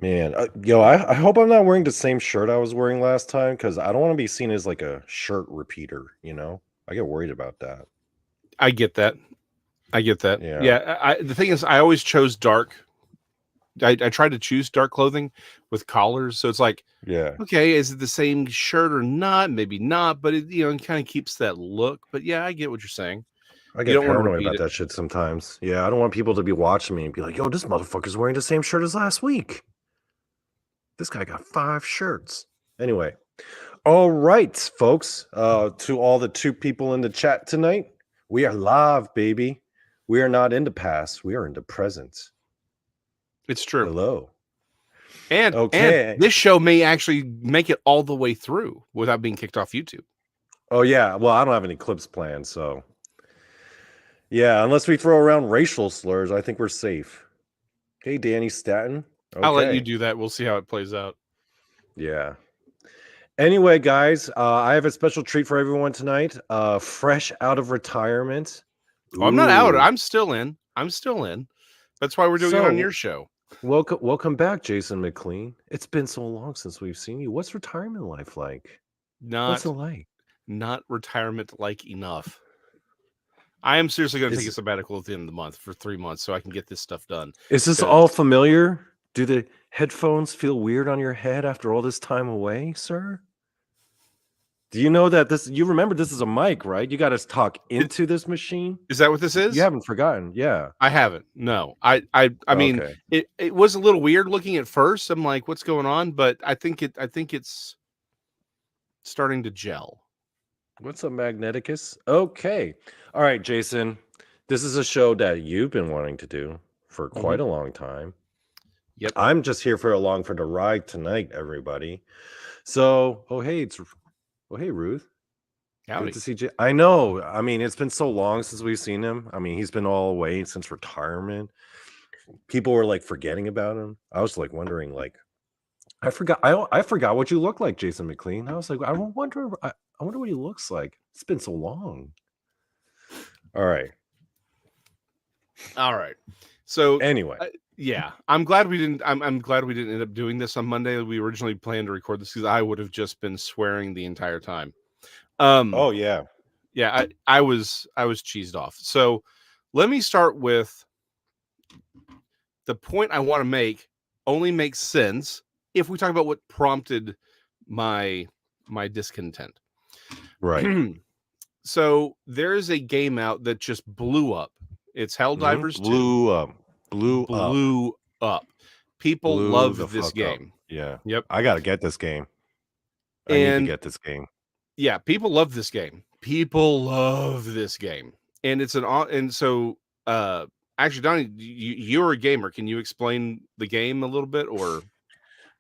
Man, I hope I'm not wearing the same shirt I was wearing last time because I don't want to be seen as like a shirt repeater, you know? I get worried about that. I get that. I get that. Yeah. Yeah. The thing is, I always chose dark. I tried to choose dark clothing with collars. So it's like, Yeah. okay, is it the same shirt or not? Maybe not, but it kind of keeps that look. But yeah, I get what you're saying. I You get don't want to paranoid repeat about it. that shit sometimes. Yeah, I don't want people to be watching me and be like, yo, this motherfucker's wearing the same shirt as last week. This guy got 5 shirts. Anyway. All right, folks. To all the 2 people in the chat tonight, we are live, baby. We are not in the past. We are in the present. It's true. Hello. And Okay. this show may actually make it all the way through without being kicked off YouTube. Oh, yeah. Well, I don't have any clips planned, so. Yeah, unless we throw around racial slurs, I think we're safe. Hey, Danny Staten. Okay. I'll let you do that. We'll see how it plays out. Yeah. Anyway, guys, I have a special treat for everyone tonight. Fresh out of retirement. Oh, I'm not out. Ooh. I'm still in. That's why we're doing it on your show. Welcome back, Jason McLean. It's been so long since we've seen you. What's retirement life like? What's it like? Not retirement like enough. I am seriously going to take a Is sabbatical at the end of the month for 3 months so I can get this stuff done. this all familiar? Do the headphones feel weird on your head after all this time away, sir? Do you know that you remember this is a mic, right? You got to talk into this machine. Is that what this is? You haven't forgotten. Yeah. I haven't. No. I mean, Okay. it was a little weird looking at first. I'm like, what's going on? But I think it's starting to gel. What's up, Magneticus? Okay. All right, Jason. This is a show that you've been wanting to do for quite a long time. Yep. I'm just here for along for the ride tonight, everybody. So, hey, Ruth. Howdy. Good to see you. I know. I mean, it's been so long since we've seen him. I mean, he's been all away since retirement. People were like forgetting about him. I was like wondering, like, I forgot what you look like, Jason McLean. I was like, I wonder what he looks like. It's been so long. All right. So anyway, yeah, I'm glad we didn't. I'm glad we didn't end up doing this on Monday. We originally planned to record this because I would have just been swearing the entire time. Oh yeah, yeah. I was cheesed off. So let me start with the point I want to make. Only makes sense if we talk about what prompted my discontent. Right. So there is a game out that just blew up. It's Helldivers 2. Blew up. People love this game. Up. Yeah. Yep. I gotta get this game. I need to get this game. Yeah, people love this game. And it's actually, Donny, you're a gamer. Can you explain the game a little bit, or?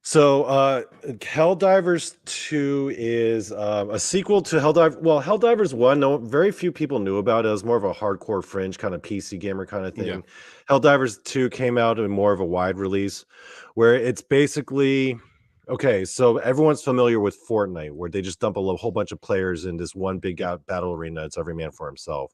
So, Helldivers 2 is a sequel to Helldivers. Well, Helldivers 1, very few people knew about it. It was more of a hardcore fringe kind of PC gamer kind of thing. Yeah. Helldivers 2 came out in more of a wide release, where it's basically okay. So everyone's familiar with Fortnite, where they just dump a whole bunch of players in this one big battle arena. It's every man for himself.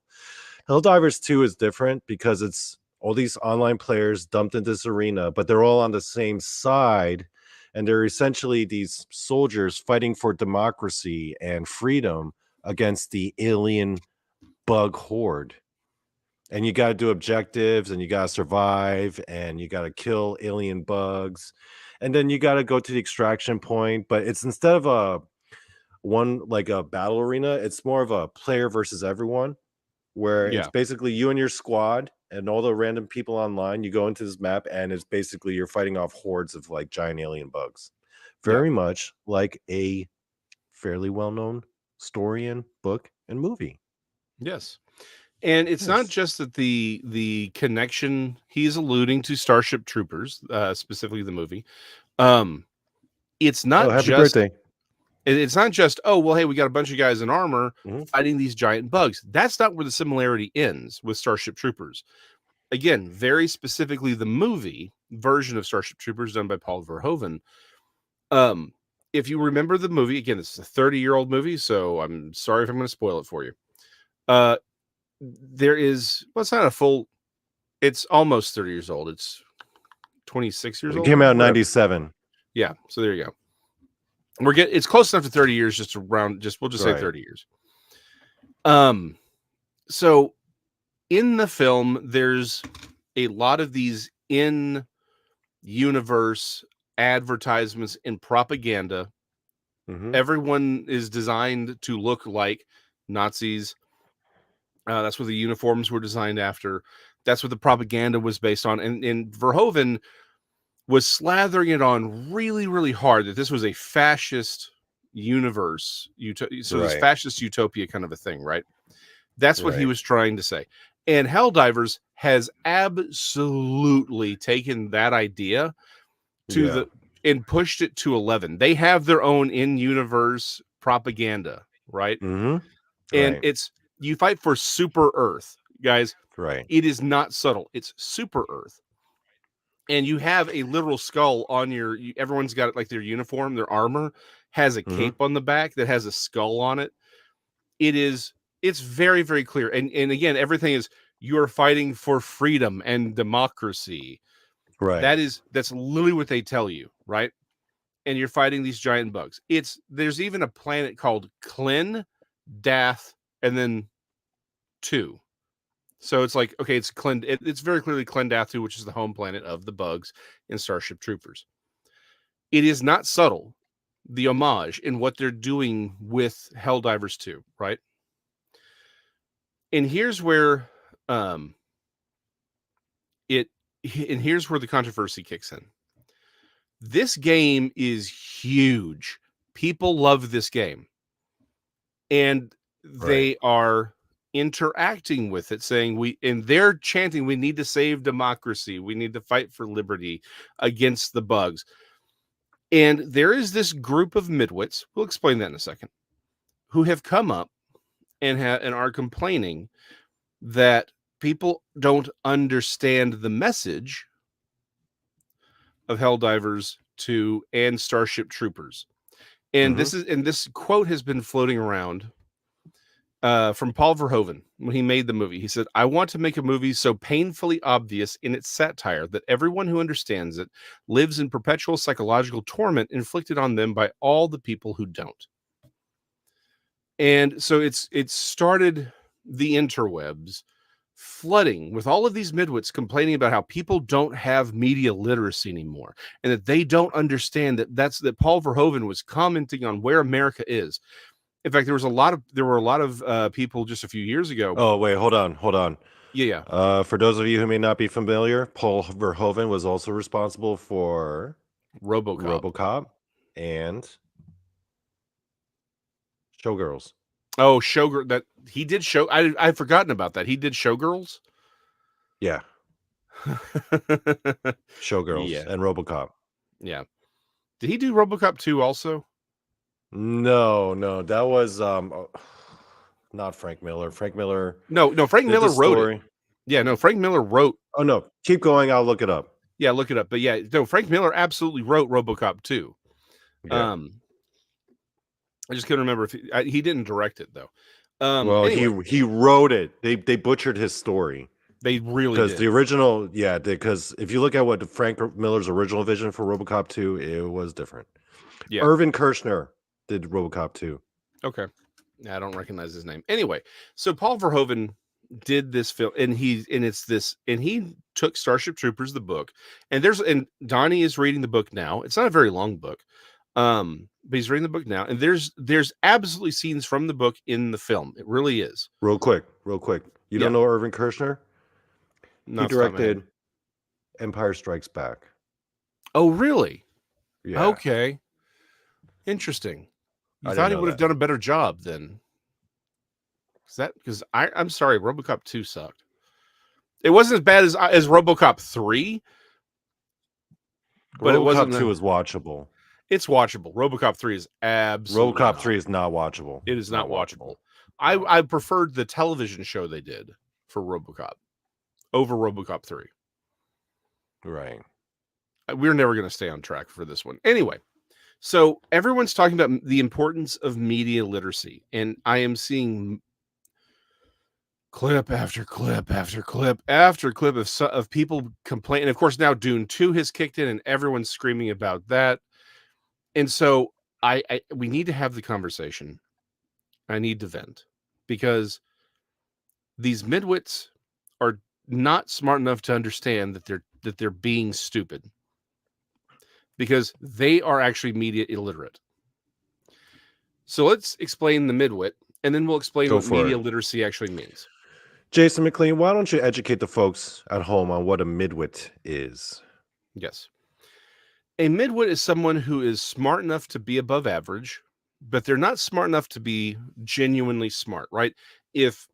Helldivers 2 is different because it's all these online players dumped in this arena, but they're all on the same side. And they're essentially these soldiers fighting for democracy and freedom against the alien bug horde. And you got to do objectives, and you got to survive, and you got to kill alien bugs. And then you got to go to the extraction point. But it's instead of a battle arena, it's more of a player versus everyone, where it's basically you and your squad and all the random people online. You go into this map, and it's basically you're fighting off hordes of like giant alien bugs. Very much like a fairly well-known story and book and movie. Yes. And it's not just that the connection he's alluding to Starship Troopers, specifically the movie. It's not happy birthday. It's not just, oh, well, hey, we got a bunch of guys in armor fighting these giant bugs. That's not where the similarity ends with Starship Troopers. Again, very specifically, the movie version of Starship Troopers done by Paul Verhoeven. If you remember the movie, again, this is a 30-year-old movie, so I'm sorry if I'm going to spoil it for you. There is, well, it's not a full, it's almost 30 years old. It's 26 years It old. came out in Whatever. 97. Yeah, so there you go. It's close enough to 30 years, just around. We'll just say 30 years. So in the film, there's a lot of these in-universe advertisements and propaganda. Everyone is designed to look like Nazis. That's what the uniforms were designed after. That's what the propaganda was based on. And Verhoeven was slathering it on really, really hard that this was a fascist universe. So this fascist utopia kind of a thing, right? That's what he was trying to say. And Helldivers has absolutely taken that idea and pushed it to 11. They have their own in-universe propaganda, right? And it's, you fight for Super Earth, guys. It is not subtle. It's Super Earth. And you have a literal skull on everyone's got like their uniform, their armor has a cape on the back that has a skull on it. It's very, very clear. And again, everything is, you're fighting for freedom and democracy. That's literally what they tell you, right? And you're fighting these giant bugs. There's even a planet called Klin, Dath, and then 2. So it's like, okay, it's Klin. It's very clearly Klendathu, which is the home planet of the bugs in Starship Troopers. It is not subtle, the homage in what they're doing with Helldivers 2, right? And here's where here's where the controversy kicks in. This game is huge. People love this game. And they are interacting with it, saying they're chanting, we need to save democracy. We need to fight for liberty against the bugs. And there is this group of Mid-Wits, we'll explain that in a second, who have come up and are complaining that people don't understand the message of Helldivers 2 and Starship Troopers. And this quote has been floating around from Paul Verhoeven when he made the movie. He said, "I want to make a movie so painfully obvious in its satire that everyone who understands it lives in perpetual psychological torment inflicted on them by all the people who don't." And so it's started the interwebs flooding with all of these Mid-Wits complaining about how people don't have media literacy anymore, and that they don't understand that Paul Verhoeven was commenting on where America is. In fact, there were a lot of people just a few years ago. Oh, wait, hold on. Yeah. For those of you who may not be familiar, Paul Verhoeven was also responsible for RoboCop and Showgirls. Oh, Showgirl. That he did show. I've forgotten about that. He did Showgirls. Yeah. Showgirls and RoboCop. Yeah. Did he do RoboCop 2 also? No, that was not Frank Miller. Frank Miller. No, Frank Miller wrote it. Yeah, no, Frank Miller wrote. Oh no, keep going. I'll look it up. Yeah, look it up. But yeah, no, Frank Miller absolutely wrote RoboCop 2. Yeah. I just couldn't remember if he didn't direct it though. Well, anyway, he wrote it. They butchered his story. They really did. Because the original, because if you look at what Frank Miller's original vision for RoboCop 2, it was different. Yeah. Irvin Kershner did RoboCop 2. Okay. I don't recognize his name. Anyway, so Paul Verhoeven did this film, and he took Starship Troopers, the book, and Donny is reading the book now. It's not a very long book. But he's reading the book now, and there's absolutely scenes from the book in the film. It really is. Real quick. You don't know Irvin Kershner? He directed Empire Strikes Back. Oh, really? Yeah. Okay. Interesting. You thought he would have done a better job then. Because I'm sorry, RoboCop 2 sucked. It wasn't as bad as RoboCop 3, but RoboCop 2 is watchable. It's watchable. RoboCop 3 is absolutely RoboCop 3 is not watchable. It is not watchable. I preferred the television show they did for RoboCop over RoboCop 3. Right. We're never going to stay on track for this one. Anyway, so everyone's talking about the importance of media literacy, and I am seeing clip after clip after clip after clip of people complaining. Of course, now Dune 2 has kicked in and everyone's screaming about that. And so we need to have the conversation. I need to vent because these midwits are not smart enough to understand that they're being stupid because they are actually media illiterate. So let's explain the midwit, and then we'll explain Go what for media it. literacy actually means. Jason McLean, why don't you educate the folks at home on what a midwit is? Yes. A midwit is someone who is smart enough to be above average, but they're not smart enough to be genuinely smart, right? If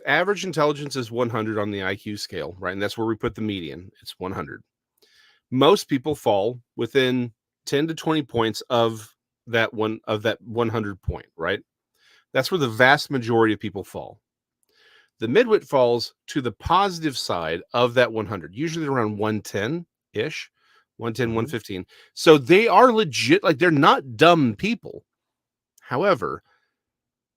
average intelligence is 100 on the IQ scale, right? And that's where we put the median, it's 100. Most people fall within 10 to 20 points of that 100 point, right? That's where the vast majority of people fall. The midwit falls to the positive side of that 100, usually around 110-ish, 110, 115. So they are legit, like they're not dumb people. However,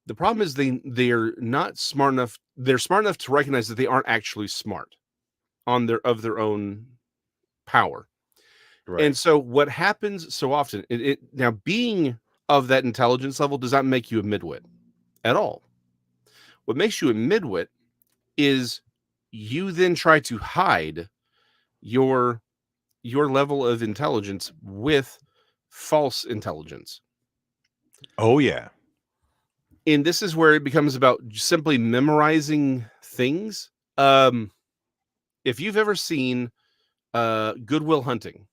the problem is they're not smart enough. They're smart enough to recognize that they aren't actually smart of their own power. Right. And so what happens so often, now being of that intelligence level does not make you a midwit at all. What makes you a midwit is you then try to hide your level of intelligence with false intelligence. Oh yeah. And this is where it becomes about simply memorizing things. If you've ever seen Good Will Hunting,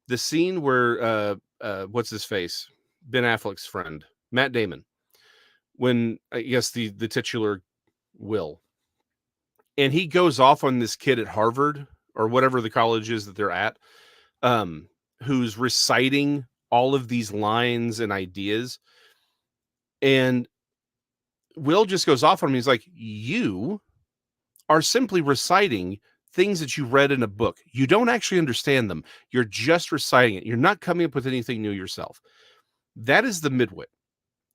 the scene where what's his face? Ben Affleck's friend, Matt Damon, when I guess the titular Will, and he goes off on this kid at Harvard or whatever the college is that they're at, who's reciting all of these lines and ideas. And Will just goes off on him. He's like, you are simply reciting things that you read in a book. You don't actually understand them. You're just reciting it. You're not coming up with anything new yourself. That is the midwit.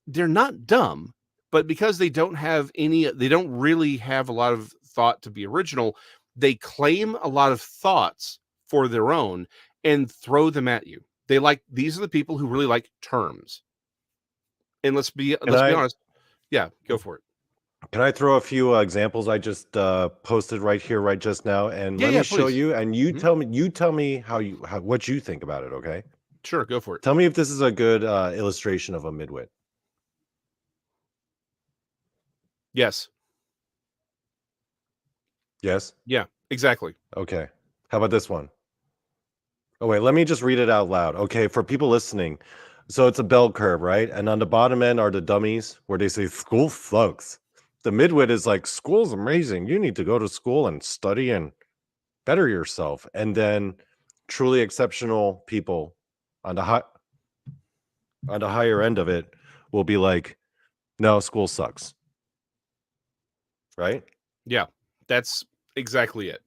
They're not dumb, but because they don't really have a lot of thought to be original, they claim a lot of thoughts for their own and throw them at you. These are the people who really like terms. And let's be honest. Yeah, go for it. Can I throw a few examples I just posted right here, right just now, and let me show Please. you, and you tell me what you think about it, okay? Sure, go for it. Tell me if this is a good illustration of a midwit. Yes. Yes? Yeah, exactly. Okay. How about this one? Oh, wait, let me just read it out loud. Okay, for people listening. So it's a bell curve, right? And on the bottom end are the dummies where they say school sucks. The midwit is like, school's amazing. You need to go to school and study and better yourself. And then truly exceptional people on the higher end of it will be like, no, school sucks. Right? Yeah, that's exactly it.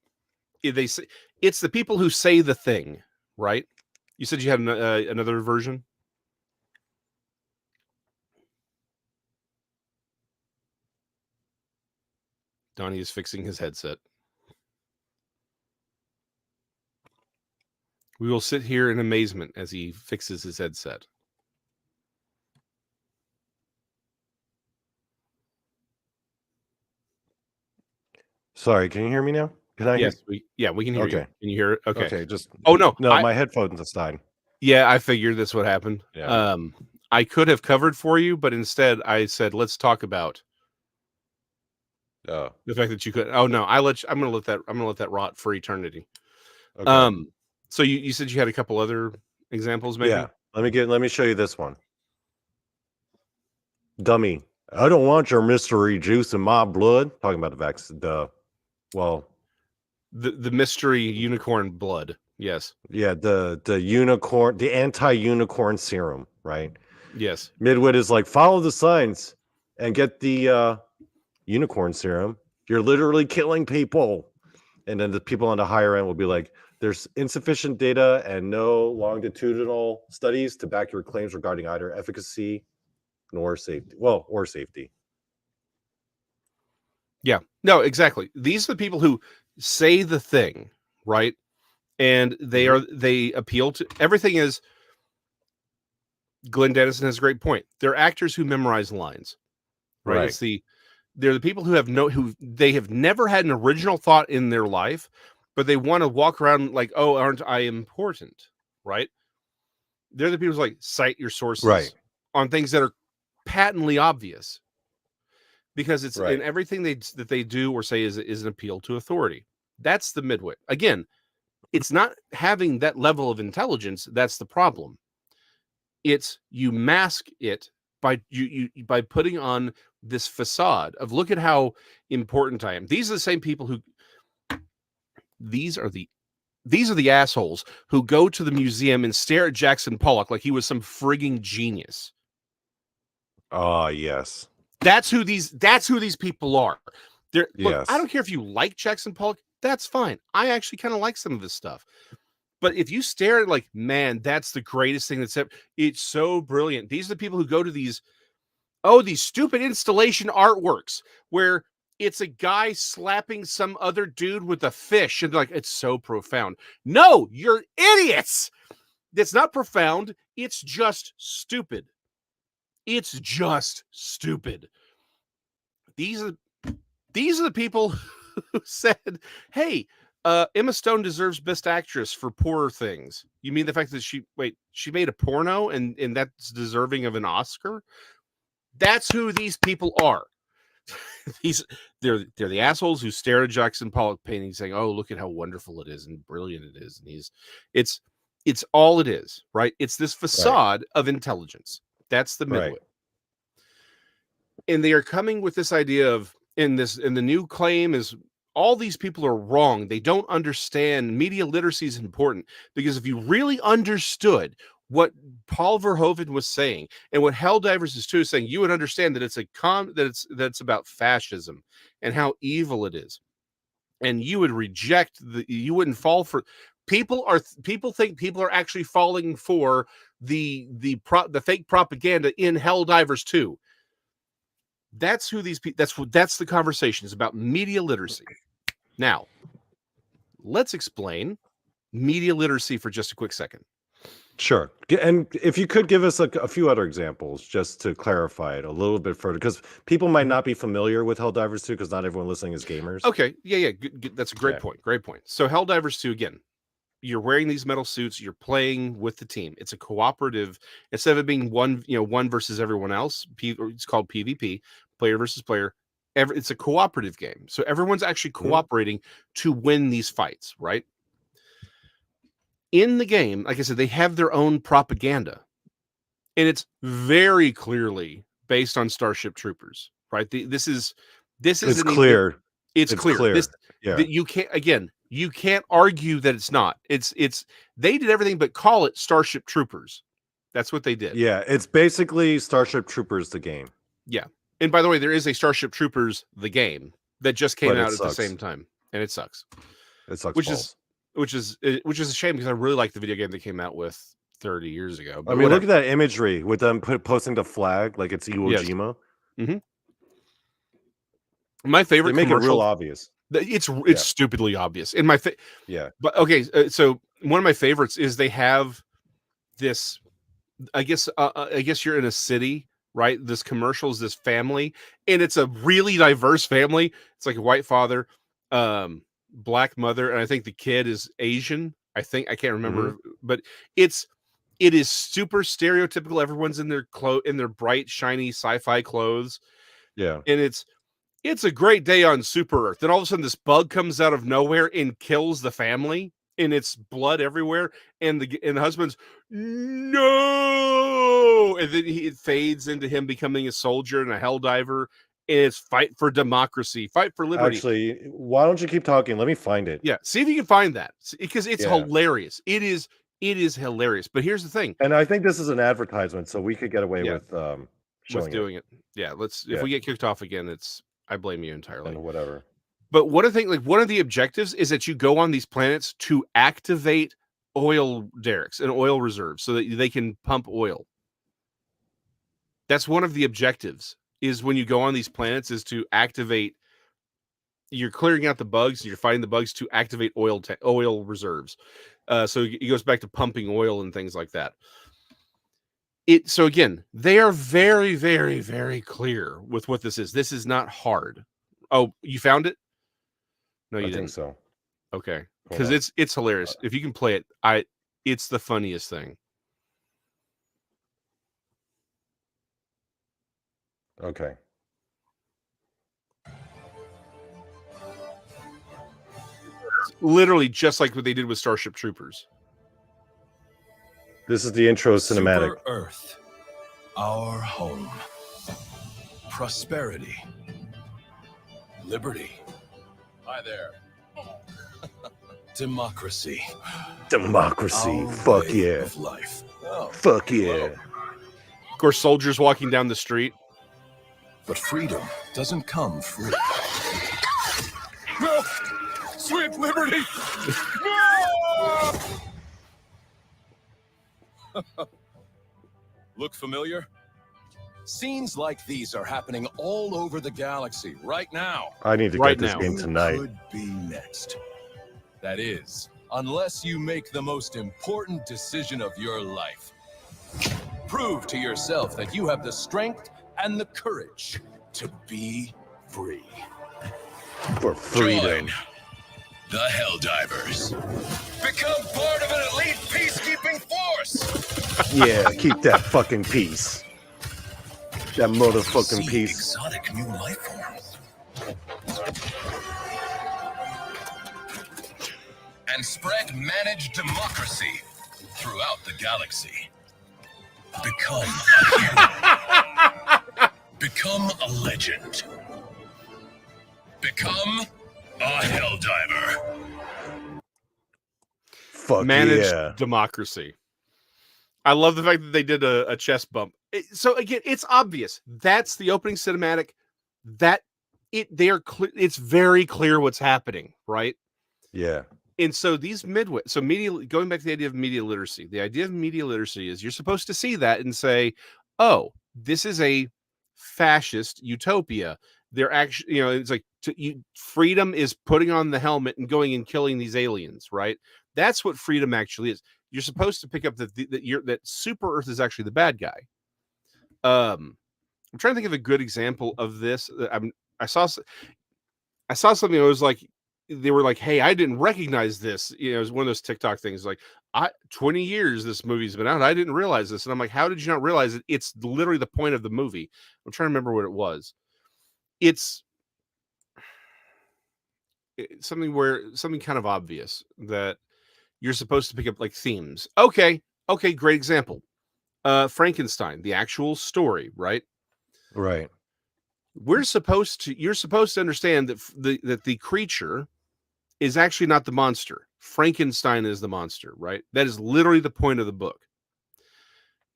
They say it's the people who say the thing, right? You said you had another version. Donny is fixing his headset. We will sit here in amazement as he fixes his headset. Sorry, can you hear me now? Can I hear? Yes, we can hear you. Okay. Can you hear it? Okay. Okay, just Oh no, my headphones just died. yeah, I figured that's what happened. Yeah. I could have covered for you, but instead I said let's talk about Oh. the fact that you could. Oh no, I'm gonna let that rot for eternity. Okay. So you said you had a couple other examples, maybe? Yeah. Let me show you this one. Dummy. I don't want your mystery juice in my blood. Talking about the mystery unicorn blood. Yes. Yeah, the unicorn, the anti-unicorn serum, right? Yes. Midwit is like, follow the signs and get the unicorn serum. You're literally killing people. And then the people on the higher end will be like, there's insufficient data and no longitudinal studies to back your claims regarding either efficacy nor safety. Well, or safety. Yeah. No, exactly. These are the people who say the thing, right? And they appeal to everything. Is Glenn Dennison has a great point. They're actors who memorize lines, right? Right. They're the people who they have never had an original thought in their life, but they want to walk around like, oh, aren't I important? Right? They're the people who like cite your sources on things that are patently obvious, because it's in everything that they do or say is an appeal to authority. That's the midwit. Again, it's not having that level of intelligence that's the problem. It's you mask it by by putting on this facade of, look at how important I am. These are the same people who these are the assholes who go to the museum and stare at Jackson Pollock like he was some frigging genius. Oh, yes. That's who these people are. Look, Yes. I don't care if you like Jackson Pollock, that's fine. I actually kind of like some of this stuff. But if you stare at like, man, that's the greatest thing that's ever, it's so brilliant. These are the people who go to these stupid installation artworks where it's a guy slapping some other dude with a fish, and they're like, it's so profound. No, you're idiots. It's not profound. It's just stupid. It's just stupid. These are the people who said, hey, Emma Stone deserves Best Actress for Poor Things. You mean the fact that she made a porno and that's deserving of an Oscar? That's who these people are. They're the assholes who stare at Jackson Pollock painting, saying, "Oh, look at how wonderful it is and brilliant it is." And it's all it is, right? It's this facade of intelligence. That's the midwit. And they are coming with this idea of, and the new claim is, all these people are wrong. They don't understand media literacy is important, because if you really understood what Paul Verhoeven was saying and what Helldivers is too saying, you would understand that it's about fascism and how evil it is. And you would you wouldn't fall for people think people are actually falling for the fake propaganda in Helldivers 2. That's who these people, that's the conversation, is about media literacy. Now, let's explain media literacy for just a quick second. Sure. And if you could give us a few other examples just to clarify it a little bit further, because people might not be familiar with Helldivers 2, because not everyone listening is gamers. Okay. Yeah. Good. That's a great point. Great point. So Helldivers 2, again, you're wearing these metal suits, you're playing with the team. It's a cooperative, instead of it being one versus everyone else, it's called PvP, player versus player. It's a cooperative game. So everyone's actually cooperating to win these fights, right? In the game, like I said, they have their own propaganda, and it's very clearly based on Starship Troopers, right? This is It's clear. It's clear. Yeah. You can't argue that it's not. It's they did everything but call it Starship Troopers. That's what they did. Yeah, it's basically Starship Troopers the game. Yeah. And by the way, there is a Starship Troopers the game that just came out at the same time, and it sucks. It sucks. Which is a shame, because I really like the video game they came out with 30 years ago. But I mean, look at that imagery with them posting the flag like it's Iwo Jima. Mm-hmm. My favorite, they make it real obvious. It's stupidly obvious. In my yeah. But okay, so one of my favorites is they have this. I guess you're in a city, right? This commercial is this family, and it's a really diverse family. It's like a white father, black mother, and I think the kid is Asian. I can't remember, but it is super stereotypical. Everyone's in their bright, shiny sci-fi clothes. Yeah. And it's a great day on Super Earth. Then all of a sudden this bug comes out of nowhere and kills the family, and it's blood everywhere. And the husband's, no, and then it fades into him becoming a soldier and a helldiver. And it's fight for democracy, fight for liberty. Actually, why don't you keep talking? Let me find it. Yeah, see if you can find that, because it's hilarious. It is hilarious. But here's the thing. And I think this is an advertisement, so we could get away with doing it. Yeah, if we get kicked off again, I blame you entirely. And whatever. But one of the objectives is that you go on these planets to activate oil derricks and oil reserves so that they can pump oil. That's one of the objectives, is when you go on these planets, is to activate you're clearing out the bugs. You're fighting the bugs to activate oil reserves. So it goes back to pumping oil and things like that. So again, they are very, very, very clear with what this is. This is not hard. Oh, you found it? No, you didn't. Think so. Okay, because it's hilarious. If you can play it, it's the funniest thing. Okay. Literally just like what they did with Starship Troopers. This is the intro cinematic. Super Earth, our home. Prosperity. Liberty. Hi there. Democracy. Democracy. Our Fuck way yeah. of life. Oh, Fuck yeah. hello. Of course, soldiers walking down the street. But freedom doesn't come free. No! Sweet liberty! No! Look familiar? Scenes like these are happening all over the galaxy right now. I need to Right get this now. game tonight. Could be next. That is, unless you make the most important decision of your life. Prove to yourself that you have the strength and the courage to be free. For freedom. Join the Helldivers. Become part of an elite peacekeeping force. Yeah, keep that fucking peace. That motherfucking See peace. exotic new life forms. And spread managed democracy throughout the galaxy. Become a hero. Become a legend. Become a Helldiver. Fuck Managed yeah. democracy. I love the fact that they did a chest bump. So again, it's obvious. That's the opening cinematic. It's very clear what's happening, right? Yeah. And so these Mid-Wit, so media, going back to the idea of media literacy, the idea of media literacy is you're supposed to see that and say, oh, this is a fascist utopia. They're actually, it's like freedom is putting on the helmet and going and killing these aliens, right? That's what freedom actually is. You're supposed to pick up that Super Earth is actually the bad guy. I'm trying to think of a good example of this. I saw something that was like, they were like, hey, I didn't recognize this. It was one of those TikTok things like, 20 years this movie's been out. I didn't realize this. And I'm like, how did you not realize it? It's literally the point of the movie. I'm trying to remember what it was. It's something kind of obvious that you're supposed to pick up like themes. Okay, great example. Frankenstein, the actual story, right? Right. You're supposed to understand that the creature is actually not the monster. Frankenstein is the monster, right? That is literally the point of the book.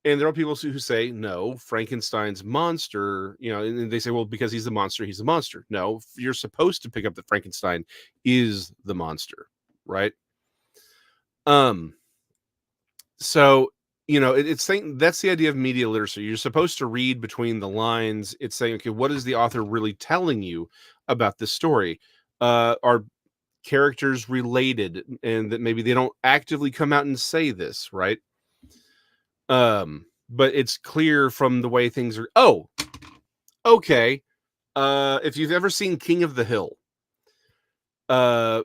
And there are people who say, no, Frankenstein's monster, and they say, well, because he's the monster, he's the monster. No, you're supposed to pick up that Frankenstein is the monster, right? So, it's saying that's the idea of media literacy. You're supposed to read between the lines. It's saying, okay, what is the author really telling you about this story? Are characters related, and that maybe they don't actively come out and say this, right? But it's clear from the way things are. Oh, okay. If you've ever seen King of the Hill, not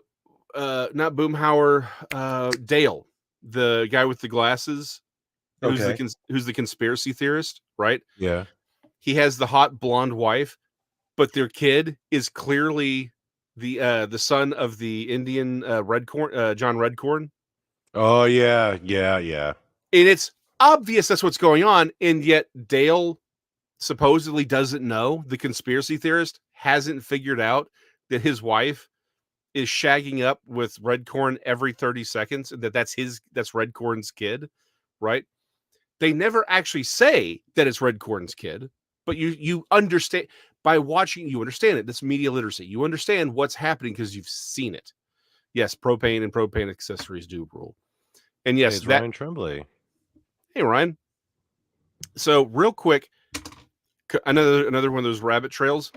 Boomhauer, Dale, the guy with the glasses, who's the conspiracy theorist, right? Yeah. He has the hot blonde wife, but their kid is clearly the son of the Indian Redcorn, John Redcorn. Oh yeah. And it's obvious that's what's going on, and yet Dale supposedly doesn't know. The conspiracy theorist hasn't figured out that his wife is shagging up with Redcorn every 30 seconds, and that's Redcorn's kid, right? They never actually say that it's Redcorn's kid, but you understand by watching. You understand it. That's media literacy. You understand what's happening because you've seen it. Yes, propane and propane accessories do rule. And yes, it's Ryan Tremblay. Hey, Ryan. So real quick, another one of those rabbit trails.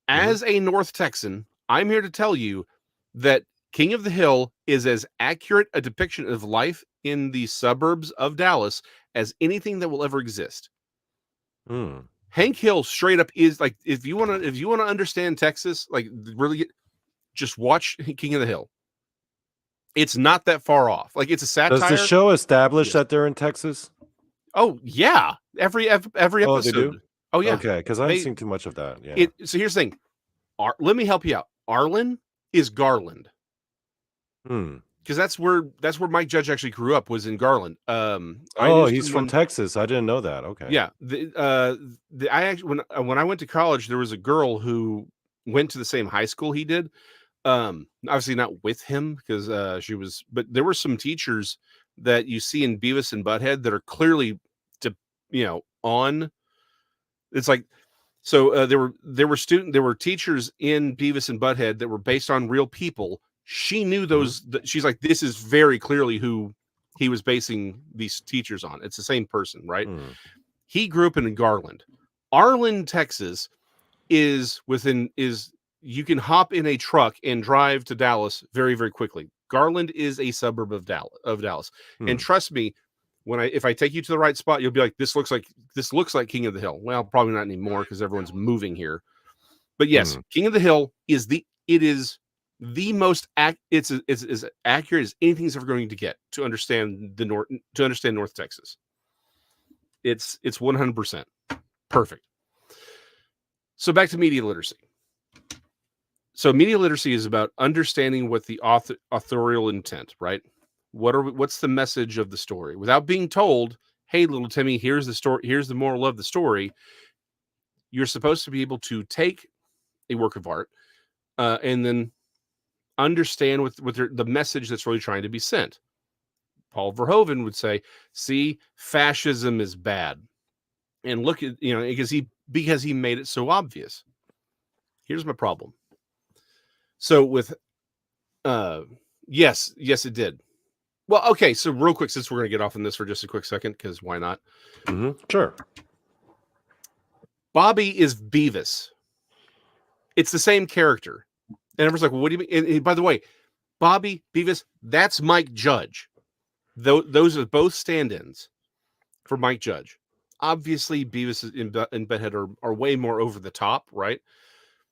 As a North Texan, I'm here to tell you that King of the Hill is as accurate a depiction of life in the suburbs of Dallas as anything that will ever exist. Hmm. Hank Hill straight up is like, if you want to understand Texas, like really just watch King of the Hill. It's not that far off. Like, it's a satire. Does the show establish Yes. that they're in Texas? Oh yeah, every episode. Oh, they do? Oh yeah. Okay, because I haven't seen too much of that. Yeah. So here's the thing. Let me help you out. Arlen is Garland. Because that's where Mike Judge actually grew up, was in Garland. He's from Texas. I didn't know that. Okay. Yeah. I actually, when I went to college, there was a girl who went to the same high school he did. Obviously not with him, because she was, but there were some teachers that you see in Beavis and Butthead that are clearly on. It's like, so there were teachers in Beavis and Butthead that were based on real people. She knew those. She's like, this is very clearly who he was basing these teachers on. It's the same person, right? He grew up in Garland. Arlen, Texas is you can hop in a truck and drive to Dallas very, very quickly. Garland is a suburb of Dallas. And trust me, if I take you to the right spot, you'll be like, this looks like King of the Hill. Well, probably not anymore because everyone's moving here. But yes, King of the Hill is the most it's as accurate as anything's ever going to get to understand North Texas. It's 100% perfect. So back to media literacy. So media literacy is about understanding what the authorial intent, right? What's the message of the story without being told, hey, little Timmy, here's the story, here's the moral of the story. You're supposed to be able to take a work of art and then understand what the message that's really trying to be sent. Paul Verhoeven would say, see, fascism is bad. And look at, because he made it so obvious. Here's my problem. So with, yes, it did. Well, okay. So real quick, since we're going to get off on this for just a quick second, because why not? Sure. Bobby is Beavis. It's the same character. And everyone's like, well, what do you mean? And by the way, Bobby, Beavis, that's Mike Judge. Those are both stand-ins for Mike Judge. Obviously, Beavis and Butthead are way more over the top, right?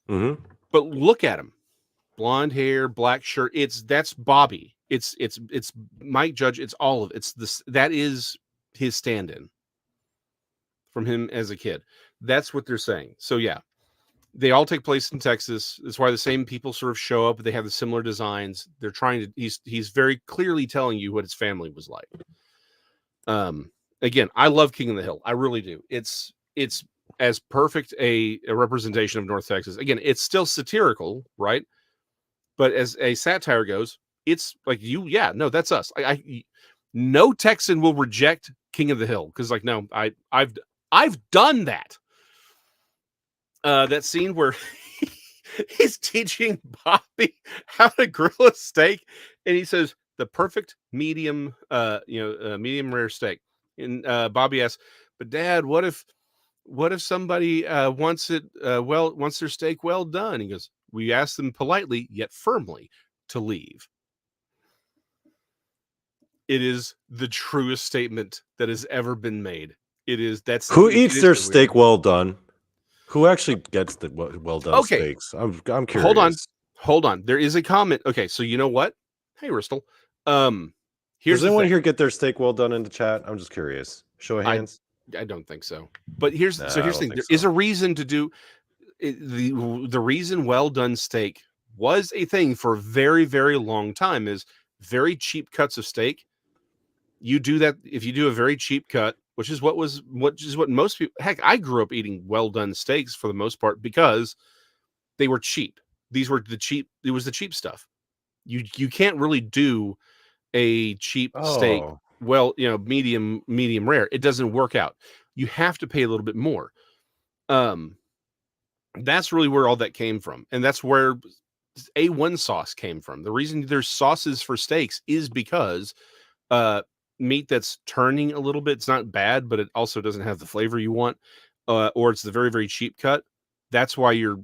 But look at him. Blonde hair, black shirt. That's Bobby. It's Mike Judge. It's all of it. That is his stand-in from him as a kid. That's what they're saying. So yeah, they all take place in Texas. That's why the same people sort of show up. They have the similar designs. They're trying to. He's very clearly telling you what his family was like. Again, I love King of the Hill. I really do. It's as perfect a representation of North Texas. Again, it's still satirical, right? But as a satire goes, it's like no, that's us. No Texan will reject King of the Hill because, like, no, I've done that. That scene where he's teaching Bobby how to grill a steak, and he says the perfect medium, medium rare steak. And Bobby asks, "But Dad, what if somebody wants their steak well done?" He goes, "We ask them politely yet firmly to leave." It is the truest statement that has ever been made. It is. Who eats their steak well done? Who actually gets the well done steaks? I'm curious. Hold on. There is a comment. Okay, so you know what? Hey, Ristel. Does anyone here get their steak well done in the chat? I'm just curious. Show of hands. I don't think so. But here's the thing. There is a reason to do the reason well done steak was a thing for a very, very long time is very cheap cuts of steak. You do that if you do a very cheap cut, which is what most people. Heck, I grew up eating well done steaks for the most part because they were cheap. These were the cheap. It was the cheap stuff. You can't really do a cheap steak. Well, medium rare. It doesn't work out. You have to pay a little bit more. That's really where all that came from, and that's where A1 sauce came from. The reason there's sauces for steaks is because meat that's turning a little bit, it's not bad, but it also doesn't have the flavor you want, or it's the very, very cheap cut. That's why you're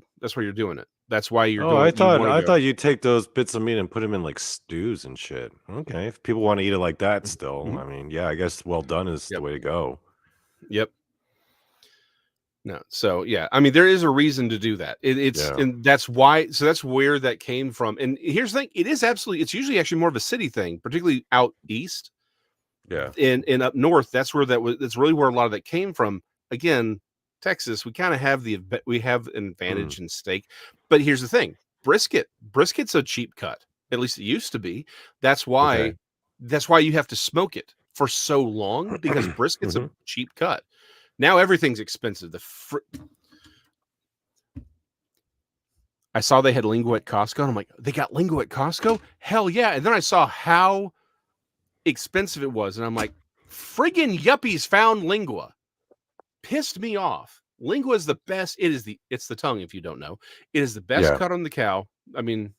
doing it. That's why you're Oh, going. I thought you'd take those bits of meat and put them in like stews and shit. Okay, if people want to eat it like that, still, I mean, yeah, I guess well done is the way to go. Yep. No, so yeah, I mean, there is a reason to do that. And that's why. So that's where that came from. And here's the thing: it's usually actually more of a city thing, particularly out east. Yeah. And up north, that's really where a lot of that came from. Again, Texas, we kind of have an advantage in steak. But here's the thing: brisket's a cheap cut. At least it used to be. That's why you have to smoke it for so long, because brisket's a cheap cut. Now everything's expensive. I saw they had lingua at Costco, and I'm like, they got lingua at Costco? Hell yeah. And then I saw how expensive it was, and I'm like, friggin' yuppies found lingua. Pissed me off. Lingua is the best. It's the tongue, if you don't know. It is the best cut on the cow. I mean,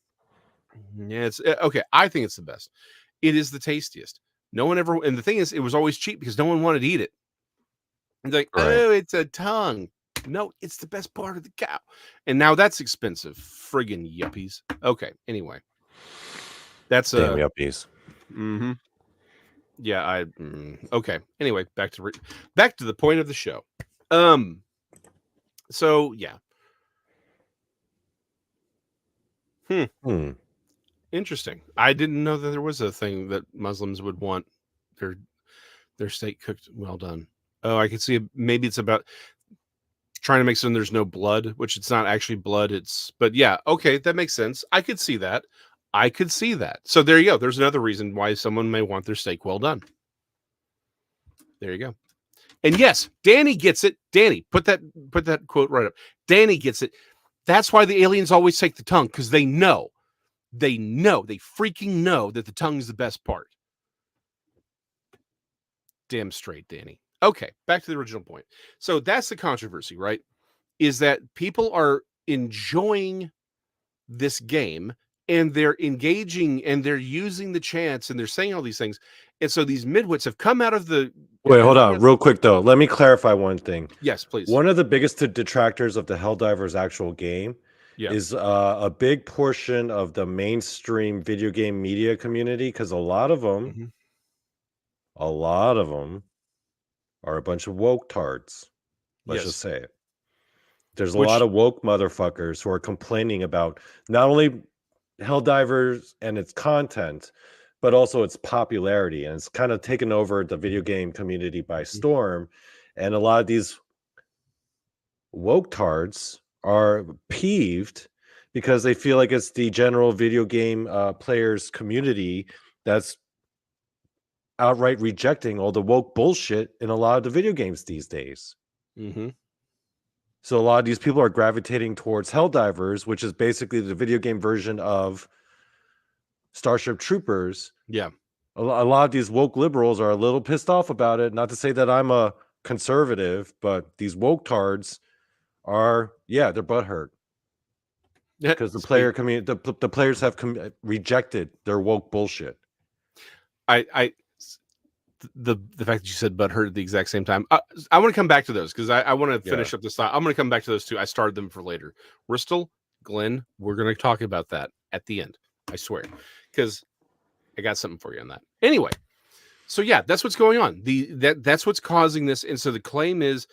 yeah, it's okay. I think it's the best. It is the tastiest. No one ever, and the thing is, it was always cheap because no one wanted to eat it. It's like, oh, it's a tongue. No, it's the best part of the cow. And now that's expensive. Friggin' yuppies. Okay, anyway. That's damn yuppies. Mm-hmm. Yeah, okay. Anyway, back to the point of the show. So yeah. Interesting. I didn't know that there was a thing that Muslims would want their steak cooked well done. Oh, I can see maybe it's about trying to make certain there's no blood, which it's not actually blood. But yeah, okay, that makes sense. I could see that. So there you go. There's another reason why someone may want their steak well done. There you go. And yes, Danny gets it. Danny, put that quote right up. Danny gets it. That's why the aliens always take the tongue, because they freaking know that the tongue is the best part. Damn straight, Danny. Okay, back to the original point. So that's the controversy, right? Is that people are enjoying this game, and they're engaging, and they're using the chants, and they're saying all these things. And so these midwits have come out of the... Wait, hold on. Real quick, though. Let me clarify one thing. Yes, please. One of the biggest detractors of the Helldivers actual game is a big portion of the mainstream video game media community, because a lot of them are a bunch of woke tards. Let's just say it. There's a lot of woke motherfuckers who are complaining about not only Helldivers and its content, but also its popularity, and it's kind of taken over the video game community by storm. And a lot of these woke tards are peeved because they feel like it's the general video game players community that's outright rejecting all the woke bullshit in a lot of the video games these days. So a lot of these people are gravitating towards Helldivers, which is basically the video game version of Starship Troopers. Yeah. A lot of these woke liberals are a little pissed off about it. Not to say that I'm a conservative, but these woke tards are, they're butthurt. Because the player community, the players have rejected their woke bullshit. The fact that you said butthurt at the exact same time, I want to come back to those, because I want to finish up this thought. I'm going to come back to those two. I started them for later. Ristel, Glenn, we're going to talk about that at the end. I swear, because I got something for you on that. Anyway, so yeah, that's what's going on. That's what's causing this. And so the claim is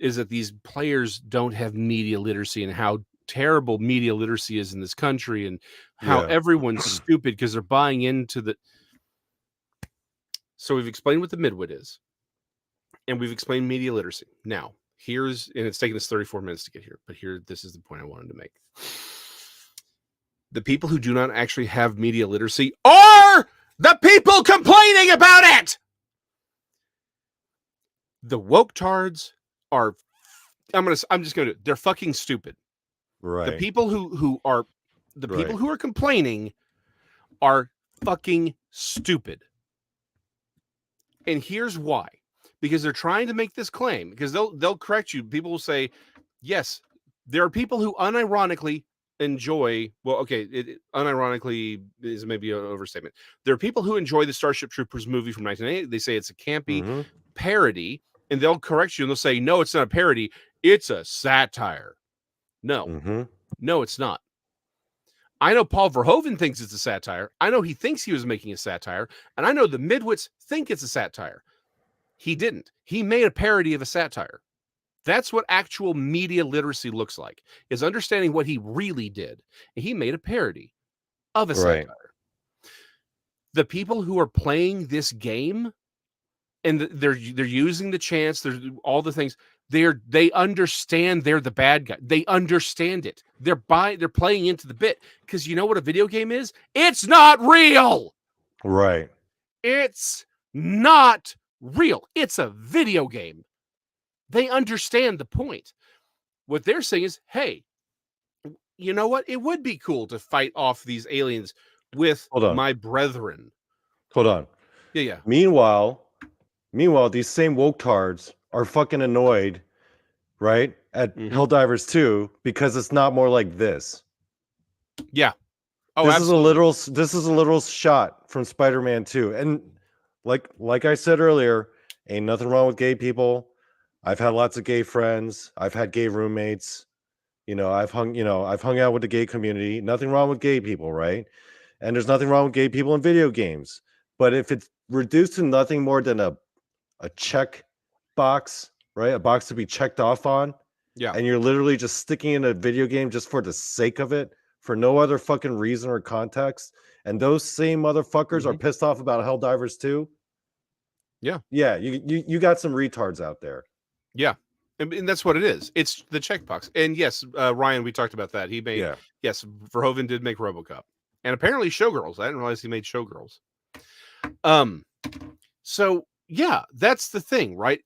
that these players don't have media literacy, and how terrible media literacy is in this country, and how everyone's stupid because they're buying into the... So we've explained what the Mid-Wit is, and we've explained media literacy. Now, and it's taken us 34 minutes to get here, but this is the point I wanted to make. The people who do not actually have media literacy are the people complaining about it. The woke tards are, they're fucking stupid. Right. The people who are complaining are fucking stupid. And here's why. Because they're trying to make this claim, because they'll correct you. People will say, yes, there are people who unironically enjoy, unironically is maybe an overstatement. There are people who enjoy the Starship Troopers movie from 1980. They say it's a campy parody, and they'll correct you, and they'll say, no, it's not a parody, it's a satire. No, No, it's not. I know Paul Verhoeven thinks it's a satire. I know he thinks he was making a satire. And I know the Mid-Wits think it's a satire. He didn't. He made a parody of a satire. That's what actual media literacy looks like, is understanding what he really did. And he made a parody of a satire. The people who are playing this game, and they're using the chants, there's all the things, they understand they're the bad guy. They understand it. They're playing into the bit, because you know what a video game is? It's not real. Right. It's not real. It's a video game. They understand the point. What they're saying is, hey, you know what? It would be cool to fight off these aliens with my brethren. Hold on. Yeah. Meanwhile, these same woke tards are fucking annoyed, right, at Helldivers 2 because it's not more like this. Yeah. Oh, this absolutely. This is a literal shot from Spider-Man 2. And like I said earlier, ain't nothing wrong with gay people. I've had lots of gay friends. I've had gay roommates. I've hung out with the gay community. Nothing wrong with gay people, right? And there's nothing wrong with gay people in video games. But if it's reduced to nothing more than a check box, right? A box to be checked off on. Yeah. And you're literally just sticking in a video game just for the sake of it, for no other fucking reason or context. And those same motherfuckers are pissed off about Helldivers 2. Yeah. Yeah, you got some retards out there. Yeah. And that's what it is. It's the checkbox. And yes, Ryan, we talked about that. He made, yes, Verhoeven did make RoboCop. And apparently Showgirls. I didn't realize he made Showgirls. So yeah, that's the thing, right?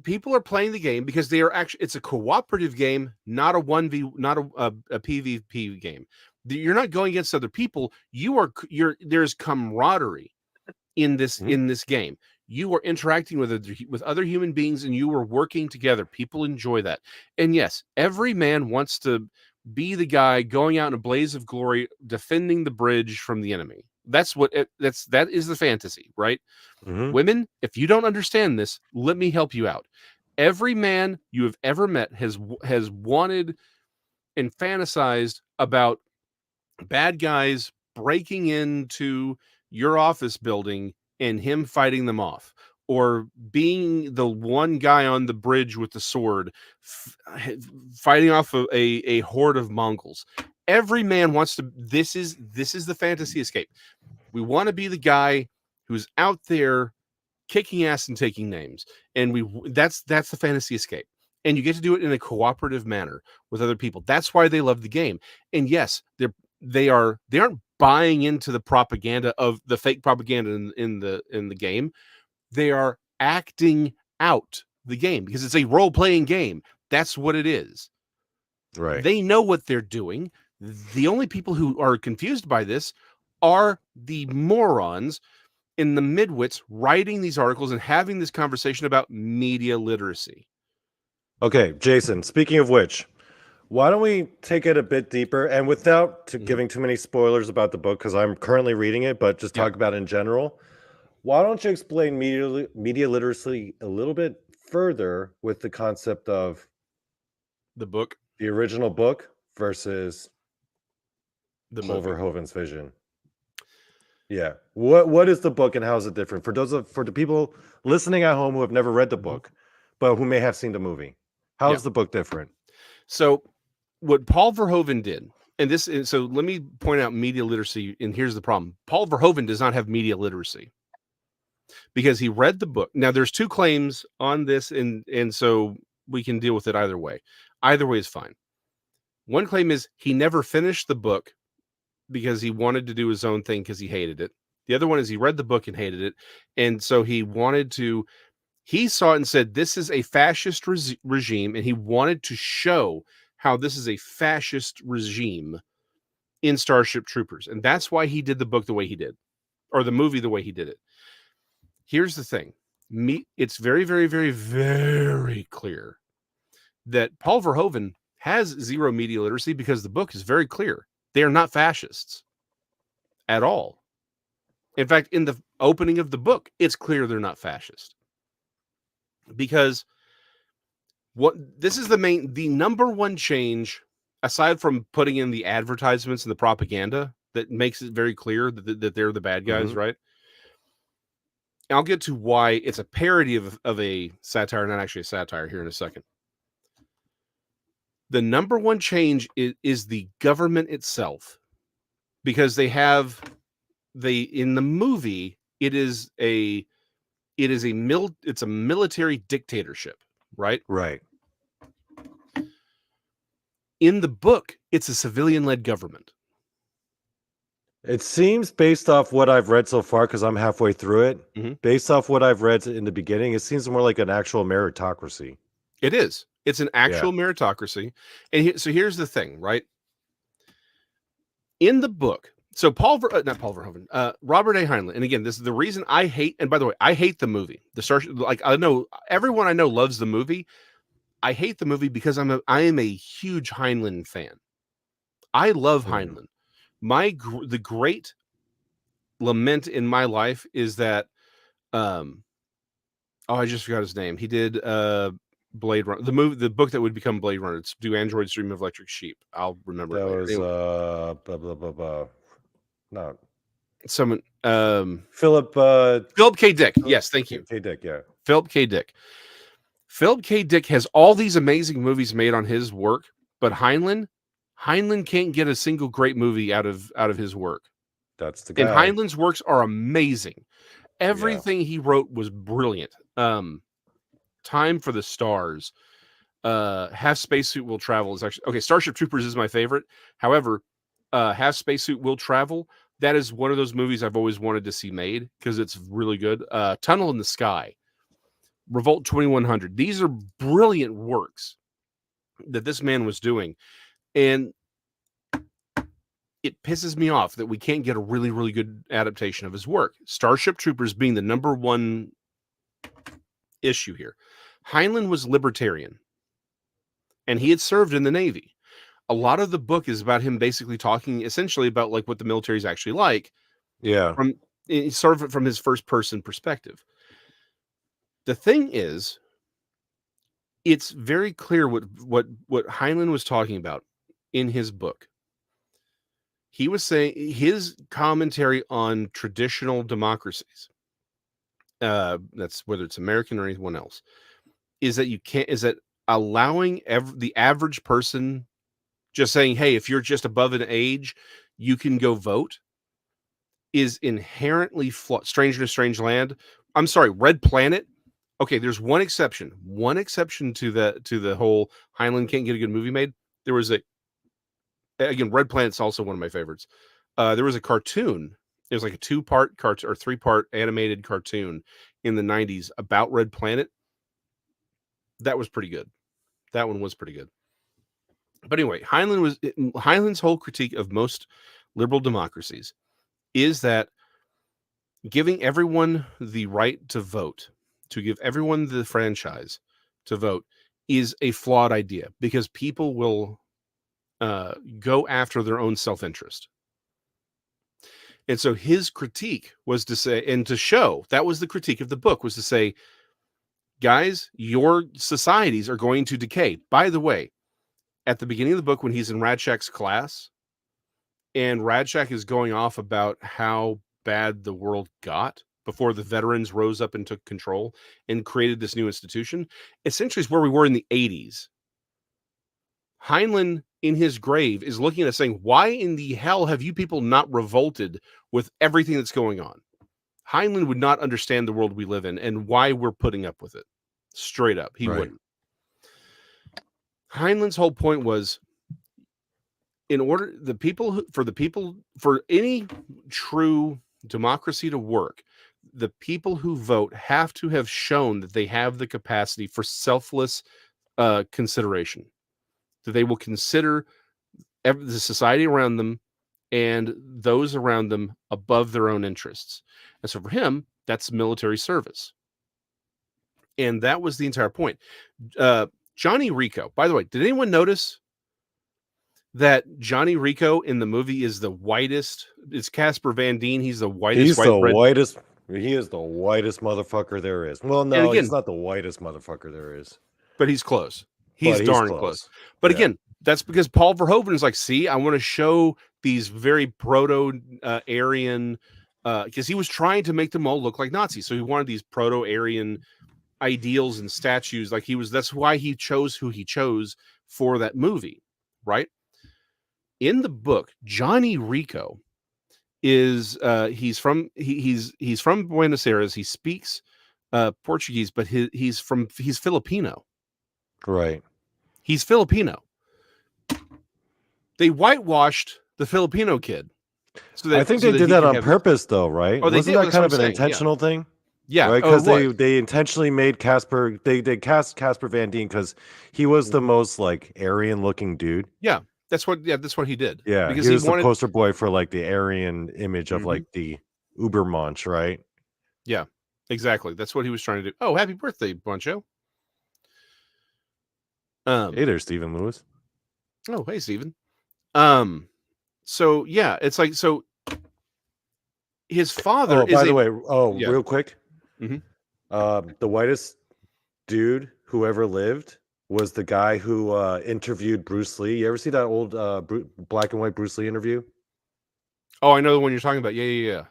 People are playing the game because they are actually, it's a cooperative game, not a 1v, not a PvP game. You're not going against other people. There's camaraderie in this game. You are interacting with other human beings, and you are working together. People enjoy that. And yes, every man wants to be the guy going out in a blaze of glory, defending the bridge from the enemy. That is the fantasy, right? Women, if you don't understand this, let me help you out. Every man you have ever met has wanted and fantasized about bad guys breaking into your office building and him fighting them off, or being the one guy on the bridge with the sword fighting off a horde of Mongols. Every man wants to. This is the fantasy escape. We want to be the guy who's out there kicking ass and taking names, and that's the fantasy escape. And you get to do it in a cooperative manner with other people. That's why they love the game. And yes, they aren't buying into the propaganda of the fake propaganda in the game. They are acting out the game because it's a role-playing game. That's what it is. Right. They know what they're doing. The only people who are confused by this are the morons in the Mid-Wits writing these articles and having this conversation about media literacy. Okay, Jason, speaking of which, why don't we take it a bit deeper, and without giving too many spoilers about the book, because I'm currently reading it, but just talk about it in general. Why don't you explain media literacy a little bit further with the concept of the book, the original book versus Paul Verhoeven's vision? Yeah. What is the book and how is it different for the people listening at home who have never read the book, but who may have seen the movie? How is the book different? So what Paul Verhoeven did, so let me point out media literacy, and here's the problem. Paul Verhoeven does not have media literacy because he read the book. Now there's two claims on this, and so we can deal with it either way. Either way is fine. One claim is he never finished the book because he wanted to do his own thing because he hated it. The other one is he read the book and hated it. And so he saw it and said, this is a fascist regime. And he wanted to show how this is a fascist regime in Starship Troopers. And that's why he did the book the way he did, or the movie the way he did it. Here's the thing. It's very, very, very, very clear that Paul Verhoeven has zero media literacy because the book is very clear. They are not fascists at all. In fact, in the opening of the book, it's clear they're not fascist. Because this is the number one change aside from putting in the advertisements and the propaganda that makes it very clear that they're the bad guys, right? I'll get to why it's a parody of a satire, not actually a satire, here in a second. The number one change is the government itself, because in the movie, it's a military dictatorship, right? Right. In the book, it's a civilian-led government. It seems, based off what I've read so far, because I'm halfway through it, based off what I've read in the beginning, it seems more like an actual meritocracy. It is. It's an actual meritocracy. And so here's the thing, right? In the book, so Robert A. Heinlein, and again, this is the reason I hate, and by the way, I hate the movie. I know everyone I know loves the movie. I hate the movie because I am a huge Heinlein fan. I love Heinlein. The great lament in my life is that I just forgot his name. He did Blade Runner, the book that would become Blade Runner. It's Do Androids Dream of Electric Sheep? I'll remember that it later. Was anyway. blah blah blah blah. No. Someone Philip K. Dick. Yes, thank you. K. Dick, yeah. Philip K. Dick. Philip K. Dick has all these amazing movies made on his work, but Heinlein can't get a single great movie out of his work. That's the guy. And Heinlein's works are amazing. Everything he wrote was brilliant. Time for the Stars, Half Spacesuit Will Travel is actually okay. Starship Troopers is my favorite. However, Half Spacesuit Will Travel, that is one of those movies I've always wanted to see made because it's really good. Tunnel in the Sky, Revolt 2100. These are brilliant works that this man was doing. And it pisses me off that we can't get a really, really good adaptation of his work. Starship Troopers being the number one issue here. Heinlein was libertarian, and he had served in the Navy. A lot of the book is about him basically talking essentially about like what the military is actually like. Yeah. From his first person perspective. The thing is, it's very clear what Heinlein was talking about in his book. He was saying his commentary on traditional democracies, that's whether it's American or anyone else, is that allowing the average person just saying, hey, if you're just above an age, you can go vote, is inherently flawed. Stranger to Strange Land. I'm sorry, Red Planet. Okay, there's one exception to the whole Heinlein can't get a good movie made. There was again, Red Planet's also one of my favorites. There was a cartoon. It was like a 2-part cartoon or 3-part animated cartoon in the 90s about Red Planet. That was pretty good. That one was pretty good. But anyway, Heinlein's whole critique of most liberal democracies is that giving everyone the right to vote, to give everyone the franchise to vote, is a flawed idea because people will go after their own self-interest. And so his critique was to say, and to show, that was the critique of the book, was to say, guys, your societies are going to decay. By the way, at the beginning of the book, when he's in Radshak's class, and Radshak is going off about how bad the world got before the veterans rose up and took control and created this new institution, essentially is where we were in the 80s. Heinlein, in his grave, is looking at us saying, why in the hell have you people not revolted with everything that's going on? Heinlein would not understand the world we live in and why we're putting up with it. Straight up, he wouldn't. Heinlein's whole point was, for any true democracy to work, the people who vote have to have shown that they have the capacity for selfless consideration, that they will consider the society around them and those around them above their own interests. And so for him, that's military service. And that was the entire point. Johnny Rico, by the way, did anyone notice that Johnny Rico in the movie is the whitest? It's Casper Van Dien. He's the whitest. He is the whitest motherfucker there is. Well, no, he's not the whitest motherfucker there is. But he's close. He's darn close. But again, That's because Paul Verhoeven is like, see, I want to show these very proto-Aryan, because he was trying to make them all look like Nazis. So he wanted these proto-Aryan ideals and statues. Like that's why he chose who he chose for that movie, right? In the book, Johnny Rico is he's from Buenos Aires. He speaks Portuguese, but he's Filipino. Right. He's Filipino. They whitewashed the Filipino kid. So I think they did that on purpose, though, right? Oh, Wasn't that kind of an intentional thing? Yeah, right. Because they intentionally made Casper. They cast Casper Van Dien because he was the most like Aryan looking dude. Yeah, that's what he did. Yeah, because he was the poster boy for like the Aryan image of like the Ubermensch, right? Yeah, exactly. That's what he was trying to do. Oh, happy birthday, Buncho. Hey there, Stephen Lewis. Oh, hey, Stephen. So yeah, it's like, so his father is, by the way, real quick, the whitest dude who ever lived was the guy who interviewed Bruce Lee. You ever see that old black and white Bruce Lee interview? Oh, I know the one you're talking about. Yeah.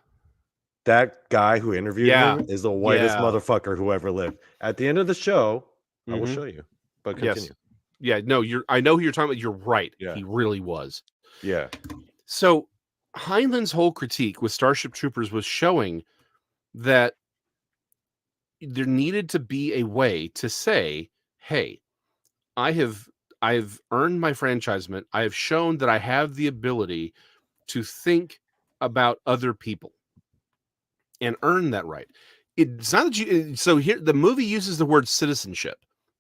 That guy who interviewed him is the whitest motherfucker who ever lived. At the end of the show, I will show you. But continue. Yes. Yeah, no, I know who you're talking about. You're right. Yeah. He really was. Yeah. So Heinlein's whole critique with Starship Troopers was showing that there needed to be a way to say, hey, I've earned my franchisement. I have shown that I have the ability to think about other people and earn that right. It's not that you, so here the movie uses the word citizenship.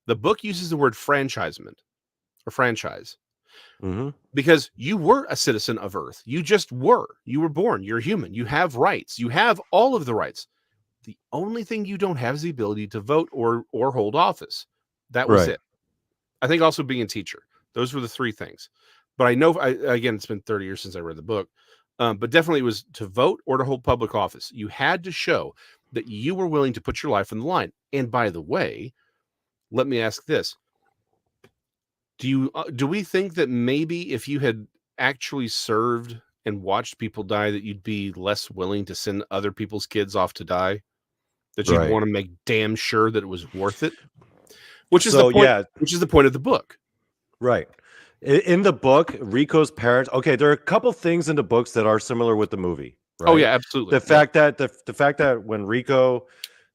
The book uses the word franchisement or franchise. Because you were a citizen of Earth. You just were. You were born. You're human. You have rights. You have all of the rights. The only thing you don't have is the ability to vote or hold office. That was it. I think also being a teacher. Those were the three things. But I know, again, it's been 30 years since I read the book. But definitely it was to vote or to hold public office. You had to show that you were willing to put your life on the line. And by the way, let me ask this. Do we think that maybe if you had actually served and watched people die, that you'd be less willing to send other people's kids off to die? That you'd want to make damn sure that it was worth it? Which is the point. Yeah. Which is the point of the book. Right. In the book, Rico's parents. Okay, there are a couple things in the books that are similar with the movie. Right? Oh yeah, absolutely. The fact that when Rico,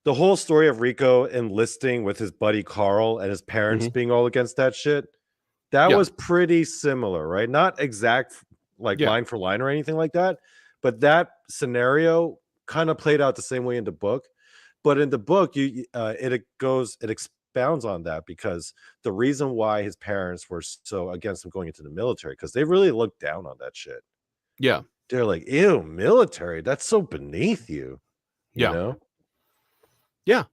the whole story of Rico enlisting with his buddy Carl and his parents being all against that shit. That was pretty similar, right? Not exact, like line for line or anything like that, but that scenario kind of played out the same way in the book. But in the book, it expounds on that because the reason why his parents were so against him going into the military, because they really looked down on that shit. Yeah, they're like, "Ew, military? That's so beneath you." You know? Yeah,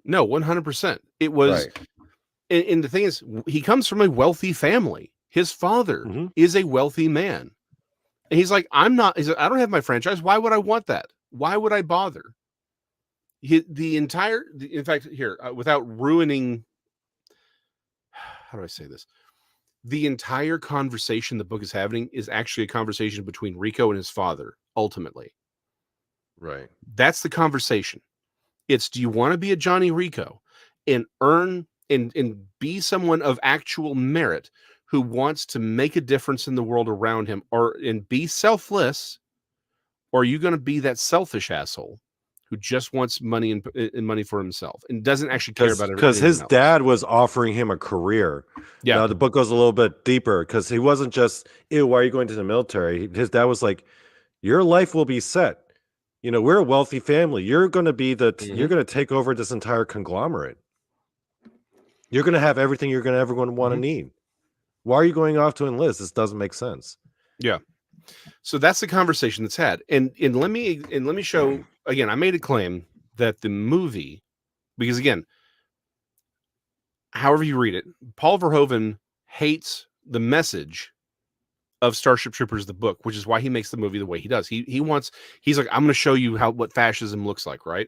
no, 100%. It was. Right. And the thing is, he comes from a wealthy family. His father is a wealthy man. And he's like, I don't have my franchise. Why would I want that? Why would I bother? In fact, here, without ruining, how do I say this? The entire conversation the book is having is actually a conversation between Rico and his father, ultimately. Right. That's the conversation. It's, do you want to be a Johnny Rico and earn and be someone of actual merit who wants to make a difference in the world around him, and be selfless, or are you going to be that selfish asshole who just wants money and money for himself and doesn't actually care about it? Because his dad was offering him a career. Yeah. Now the book goes a little bit deeper because he wasn't just, ew, why are you going to the military? His dad was like, your life will be set. You know, we're a wealthy family. You're going to be you're going to take over this entire conglomerate. You're going to have everything you're going to ever want to need. Why are you going off to enlist? This doesn't make sense. Yeah. So that's the conversation that's had. And let me show again, I made a claim that the movie, because again, however you read it, Paul Verhoeven hates the message of Starship Troopers, the book, which is why he makes the movie the way he does. He's like, I'm going to show you what fascism looks like, right?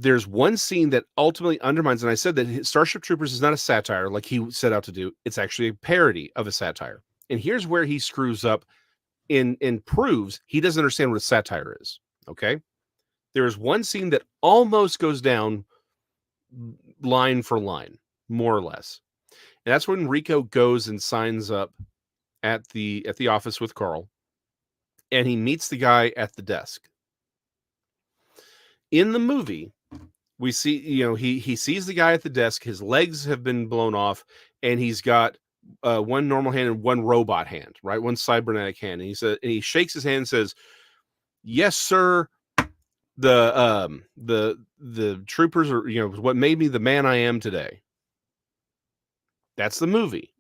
there's one scene that ultimately undermines, and I said that Starship Troopers is not a satire like he set out to do. It's actually a parody of a satire. And here's where he screws up and proves he doesn't understand what a satire is. Okay. There is one scene that almost goes down line for line, more or less. And that's when Rico goes and signs up at the office with Carl, and he meets the guy at the desk. In the movie, we see, he sees the guy at the desk. His legs have been blown off, and he's got one normal hand and one robot hand, right? One cybernetic hand. And he shakes his hand and says, "Yes, sir. The troopers are, what made me the man I am today." That's the movie.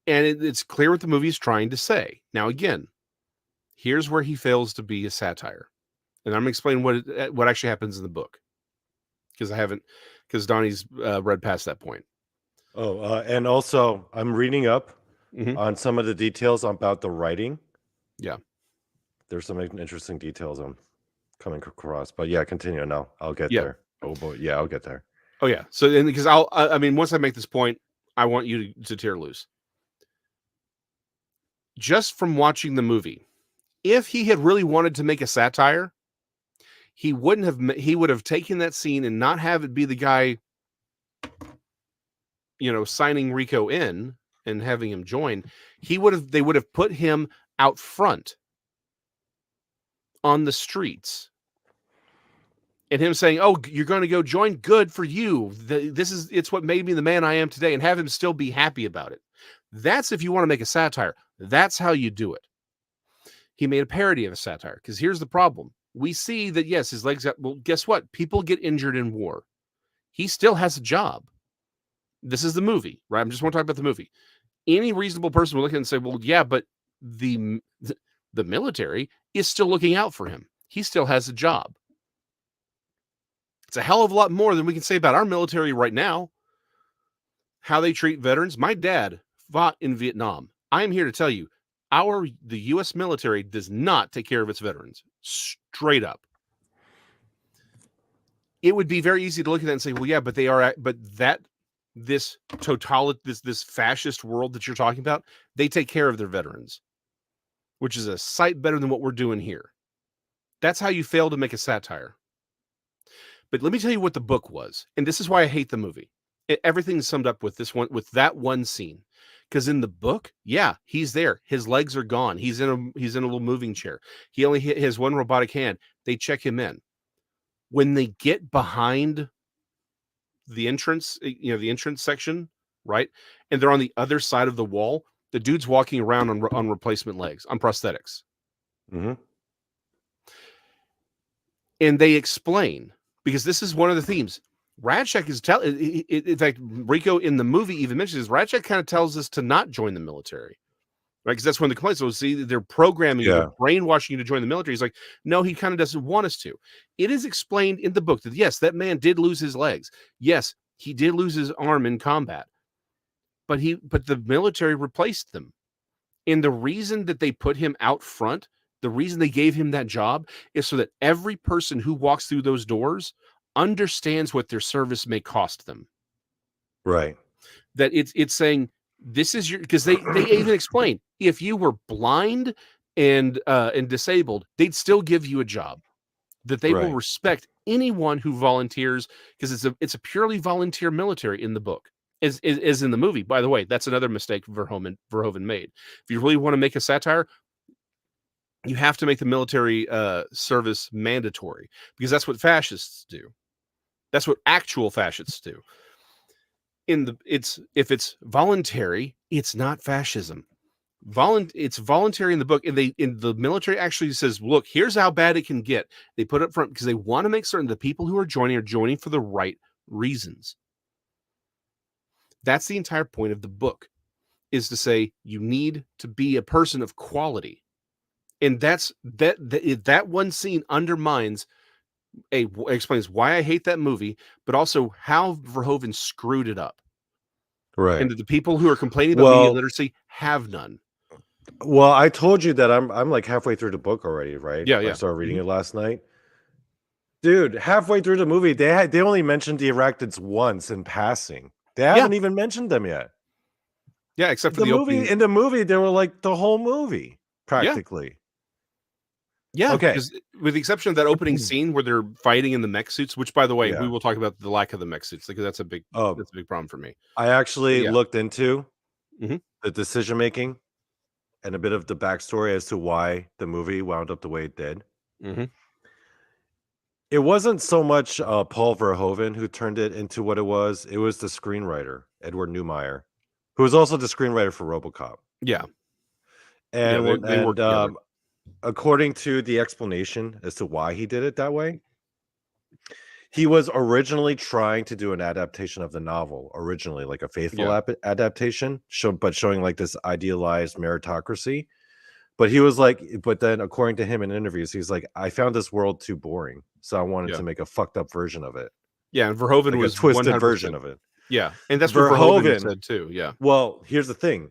And it's clear what the movie is trying to say. Now, again, here's where he fails to be a satire. And I'm going to explain what actually happens in the book. Because Donnie's read past that point. Oh, and also I'm reading up on some of the details about the writing. Yeah. There's some interesting details I'm coming across. But yeah, continue now. I'll get there. Oh boy. Yeah, I'll get there. Oh yeah. So, and because once I make this point, I want you to tear loose. Just from watching the movie, if he had really wanted to make a satire, he would have taken that scene and not have it be the guy, signing Rico in and having him join. They would have put him out front on the streets and him saying, "Oh, you're going to go join? Good for you. It's what made me the man I am today," and have him still be happy about it. That's if you want to make a satire. That's how you do it. He made a parody of a satire, because here's the problem. We see that, yes, his legs got, well, guess what? People get injured in war. He still has a job. This is the movie, right? I just want to talk about the movie. Any reasonable person will look at it and say, well, yeah, but the military is still looking out for him. He still has a job. It's a hell of a lot more than we can say about our military right now. How they treat veterans. My dad fought in Vietnam. I am here to tell you, the U.S. military does not take care of its veterans. Straight up. It would be very easy to look at that and say, well, yeah, but they are, this fascist world that you're talking about, they take care of their veterans, which is a sight better than what we're doing here. That's how you fail to make a satire. But let me tell you what the book was. And this is why I hate the movie. Everything's summed up with that one scene. Because in the book, yeah, he's there. His legs are gone. He's in a little moving chair. He only has one robotic hand. They check him in. When they get behind the entrance, the entrance section, right? And they're on the other side of the wall. The dude's walking around on replacement legs, on prosthetics. Mm-hmm. And they explain, because this is one of the themes. Radchek is in fact, Rico in the movie even mentions Radchek kind of tells us to not join the military, right? Because that's when the complaints. So see, they're programming you, they're brainwashing you to join the military. He's like, no, he kind of doesn't want us to. It is explained in the book that yes, that man did lose his legs. Yes, he did lose his arm in combat, but the military replaced them. And the reason that they put him out front, the reason they gave him that job, is so that every person who walks through those doors understands what their service may cost them. Right. That it's saying, this is your, because they even explain, if you were blind and disabled, they'd still give you a job. That they will respect anyone who volunteers, because it's a purely volunteer military in the book. Is in the movie. By the way, that's another mistake Verhoeven made. If you really want to make a satire, you have to make the military service mandatory, because that's what fascists do. That's what actual fascists do. If it's voluntary, it's not fascism. It's voluntary in the book, and the military actually says, look, here's how bad it can get. They put up front because they want to make certain the people who are joining for the right reasons. That's the entire point of the book, is to say you need to be a person of quality. And that one scene undermines explains why I hate that movie, but also how Verhoeven screwed it up. Right. And that the people who are complaining about media literacy have none. Well, I told you that I'm like halfway through the book already, right? Yeah. I started reading it last night. Dude, halfway through the movie, they only mentioned the arachnids once in passing. They haven't even mentioned them yet. Yeah, except for the opening. In the movie, they were like the whole movie, practically. Yeah, okay. because with the exception of that opening scene where they're fighting in the mech suits, which, by the way, we will talk about the lack of the mech suits because that's a big problem for me. I actually looked into the decision making and a bit of the backstory as to why the movie wound up the way it did. It wasn't so much Paul Verhoeven who turned it into what it was. It was the screenwriter, Edward Neumeier, who was also the screenwriter for RoboCop. Yeah. And, they worked together. According to the explanation as to why he did it that way, he was originally trying to do an adaptation of the novel, originally like a faithful adaptation, but showing like this idealized meritocracy. But he was like, but then according to him in interviews, he's like, I found this world too boring, so I wanted to make a fucked up version of it. Yeah, and Verhoeven like was a twisted 100%. version of it. Yeah, and that's what Verhoeven said too. Yeah. Well, here's the thing.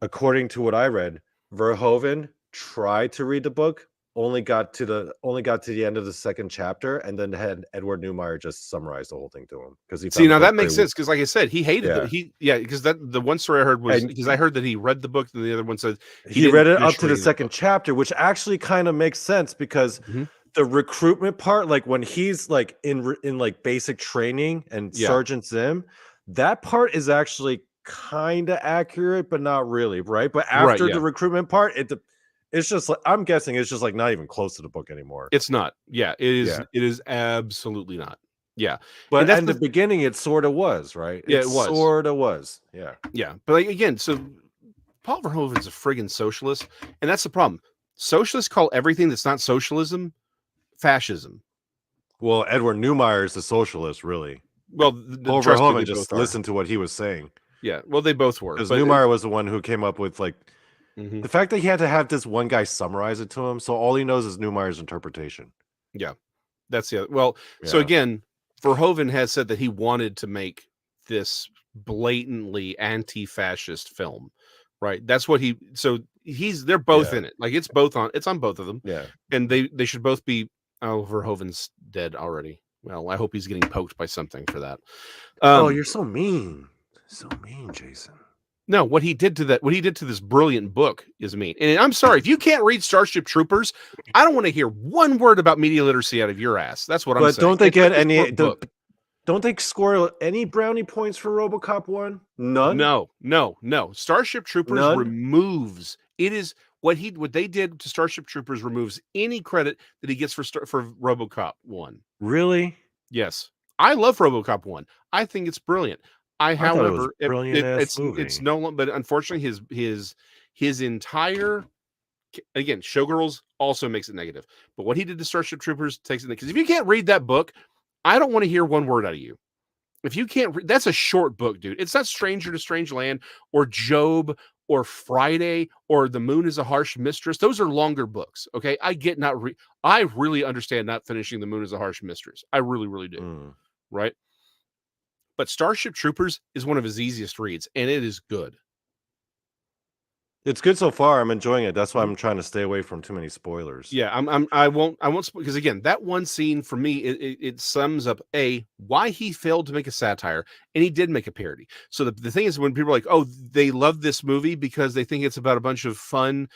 According to what I read, Verhoeven tried to read the book, only got to the end of the second chapter, and then had Edward Neumeier just summarize the whole thing to him because he now that makes sense because, like I said, he hated it. Because the one story I heard was because I heard that he read the book, and the other one said he read it up to the second chapter, which actually kind of makes sense because the recruitment part, like when he's like in like basic training and Sergeant Zim, that part is actually kind of accurate, but not really, right? But after the recruitment part, it's just like, I'm guessing it's just like not even close to the book anymore. It's not. Yeah, it is. Yeah. It is absolutely not. Yeah, but in the beginning, it sort of was, right? Yeah, it was. Sort of was. Yeah, yeah. But like, again, so Paul Verhoeven's a friggin' socialist, and that's the problem. Socialists call everything that's not socialism fascism. Well, Edward Neumeier is a socialist, really. Well, Paul Verhoeven just listened to what he was saying. Yeah, well, they both were. Because Neumeier was the one who came up with like the fact that he had to have this one guy summarize it to him, so all he knows is Neumeier's interpretation. Yeah, that's the other. Well, so again, Verhoeven has said that he wanted to make this blatantly anti-fascist film, right? That's what he. So they're both in it. Like it's on both of them. Yeah, and they should both be. Oh, Verhoeven's dead already. Well, I hope he's getting poked by something for that. Oh, you're so mean. So mean, Jason. No, what he did to this brilliant book is mean. And I'm sorry, if you can't read Starship Troopers, I don't want to hear one word about media literacy out of your ass. That's what I'm saying. But don't they get any? Don't they score any brownie points for RoboCop 1? None. No. Starship Troopers removes. It is what they did to Starship Troopers removes any credit that he gets for RoboCop 1. Really? Yes, I love RoboCop 1. I think it's brilliant. However, it's no longer, but unfortunately, his entire again, Showgirls also makes it negative. But what he did to Starship Troopers takes it because if you can't read that book, I don't want to hear one word out of you. If you can't, that's a short book, dude. It's not Stranger to Strange Land or Job or Friday or The Moon is a Harsh Mistress. Those are longer books. Okay, I get I really understand not finishing The Moon is a Harsh Mistress. I really, really do. Right. But Starship Troopers is one of his easiest reads, and it is good. It's good so far. I'm enjoying it. That's why I'm trying to stay away from too many spoilers. Yeah, I won't because again, that one scene for me, it sums up why he failed to make a satire, and he did make a parody. So the thing is, when people are like, oh, they love this movie because they think it's about a bunch of fun,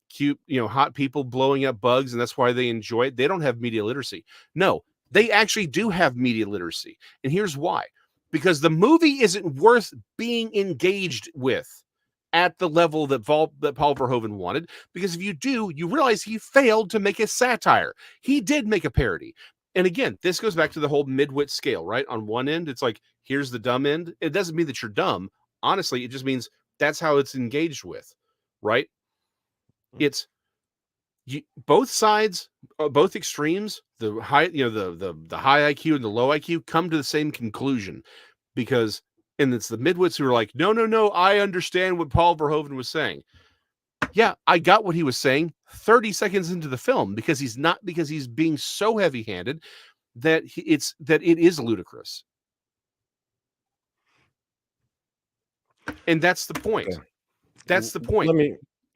cute, hot people blowing up bugs, and that's why they enjoy it. They don't have media literacy. No. They actually do have media literacy. And here's why. Because the movie isn't worth being engaged with at the level that Paul Verhoeven wanted. Because if you do, you realize he failed to make a satire. He did make a parody. And again, this goes back to the whole mid-wit scale, right? On one end, it's like, here's the dumb end. It doesn't mean that you're dumb. Honestly, it just means that's how it's engaged with, right? It's both sides, both extremes, the high, the high IQ and the low IQ come to the same conclusion because, and it's the midwits who are like, no, I understand what Paul Verhoeven was saying. Yeah, I got what he was saying 30 seconds into the film because he's being so heavy-handed that it is ludicrous. And that's the point. Okay. That's the point.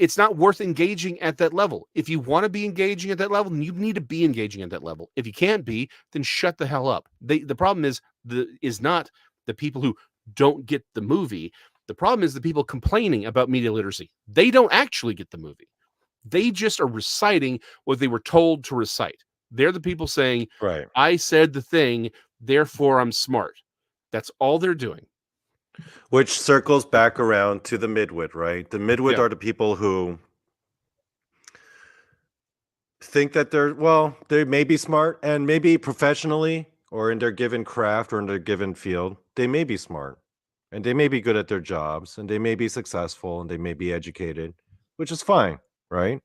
It's not worth engaging at that level. If you want to be engaging at that level, then you need to be engaging at that level. If you can't be, then shut the hell up. The problem is not the people who don't get the movie. The problem is the people complaining about media literacy. They don't actually get the movie. They just are reciting what they were told to recite. They're the people saying, Right. I said the thing, therefore I'm smart. That's all they're doing. Which circles back around to the Mid-Wit, right? The Mid-Wit Yeah. are the people who think that they may be smart, and maybe professionally or in their given craft or in their given field, they may be smart and they may be good at their jobs and they may be successful and they may be educated, which is fine, right?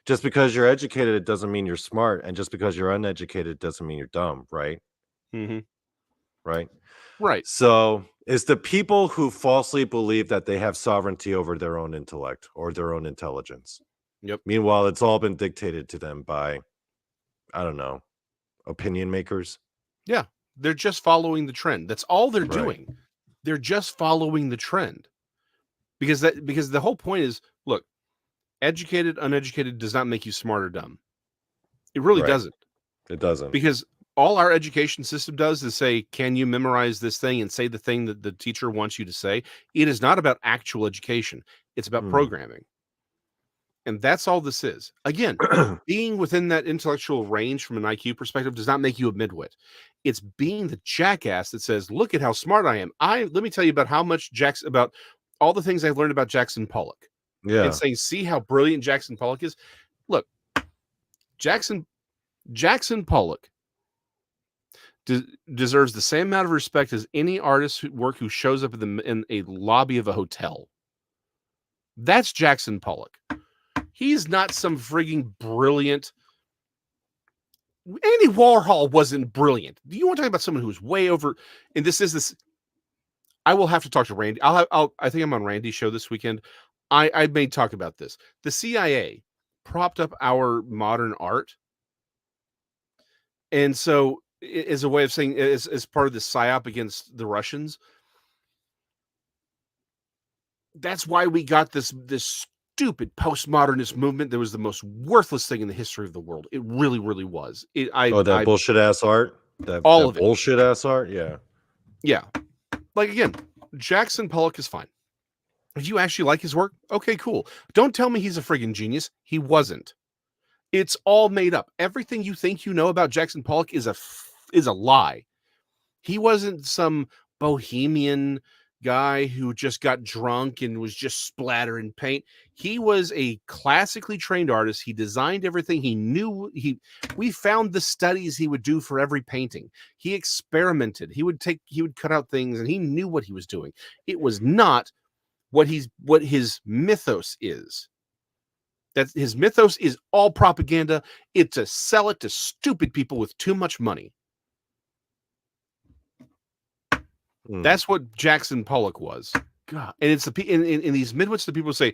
Just because you're educated, it doesn't mean you're smart. And just because you're uneducated, doesn't mean you're dumb, right? Mm-hmm. Right. Right. So it's the people who falsely believe that they have sovereignty over their own intellect or their own intelligence. Yep. Meanwhile, it's all been dictated to them by, I don't know, opinion makers. Yeah. They're just following the trend. That's all they're Right. doing. They're just following the trend. Because the whole point is, look, educated, uneducated does not make you smart or dumb. It really Right. doesn't. It doesn't. Because all our education system does is say, can you memorize this thing and say the thing that the teacher wants you to say? It is not about actual education. It's about programming. And that's all this is. Again, being within that intellectual range from an IQ perspective does not make you a midwit. It's being the jackass that says, look at how smart I am. Let me tell you about how much about all the things I've learned about Jackson Pollock. Yeah. And saying, see how brilliant Jackson Pollock is. Look, Jackson Pollock deserves the same amount of respect as any artist who shows up in a lobby of a hotel. That's Jackson Pollock. He's not some frigging brilliant. Andy Warhol wasn't brilliant. You want to talk about someone who's way over? And this. I will have to talk to Randy. I think I'm on Randy's show this weekend. I may talk about this. The CIA propped up our modern art, and so as a way of saying, as part of the psyop against the Russians, that's why we got this stupid postmodernist movement that was the most worthless thing in the history of the world. It really, really was. That bullshit ass art? That bullshit ass art? Yeah. Yeah. Like, again, Jackson Pollock is fine. If you actually like his work, okay, cool. Don't tell me he's a friggin' genius. He wasn't. It's all made up. Everything you think you know about Jackson Pollock is a lie. He wasn't some bohemian guy who just got drunk and was just splattering paint. He was a classically trained artist. He designed everything. He knew we found the studies he would do for every painting. He experimented. He would cut out things and he knew what he was doing. It was not what his mythos is. That his mythos is all propaganda. It's to sell it to stupid people with too much money. That's what Jackson Pollock was. God, and it's in these midwits that people say,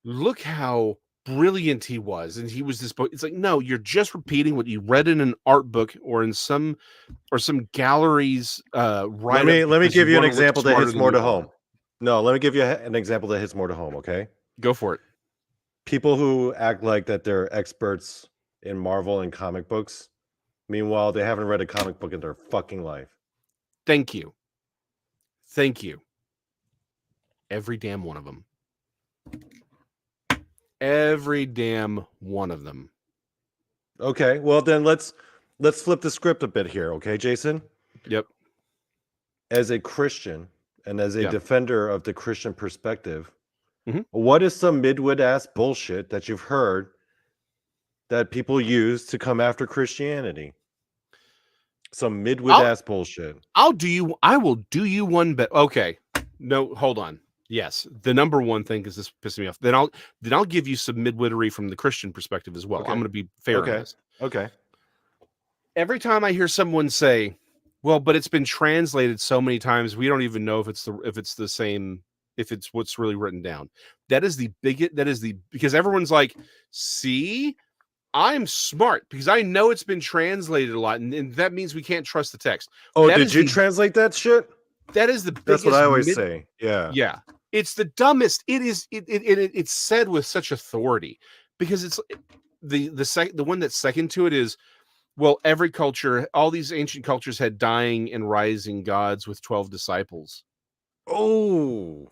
look how brilliant he was, and he was this book. It's like, no, you're just repeating what you read in an art book or in some galleries. Let me give you an example that hits more to home. No, let me give you an example that hits more to home. Okay, go for it. People who act like that they're experts in Marvel and comic books, meanwhile they haven't read a comic book in their fucking life. Thank you. Every damn one of them. Every damn one of them. Okay, well then let's flip the script a bit here, okay, Jason? Yep. As a Christian and as a defender of the Christian perspective, what is some midwit ass bullshit that you've heard that people use to come after Christianity? Some midwit ass bullshit. I will do you one bet. Okay. No, hold on. Yes. The number one thing, because this pissing me off. Then I'll give you some midwittery from the Christian perspective as well. Okay. I'm going to be fair on this. Okay. Every time I hear someone say, well, but it's been translated so many times, we don't even know if it's the same, if it's what's really written down. Because everyone's like, see, I'm smart because I know it's been translated a lot, and that means we can't trust the text. Oh, did you translate that shit? That is the biggest. That's what I always say. Yeah. Yeah. It's the dumbest. It is. It's said with such authority because it's the one that's second to it is, well, every culture, all these ancient cultures had dying and rising gods with 12 disciples. Oh,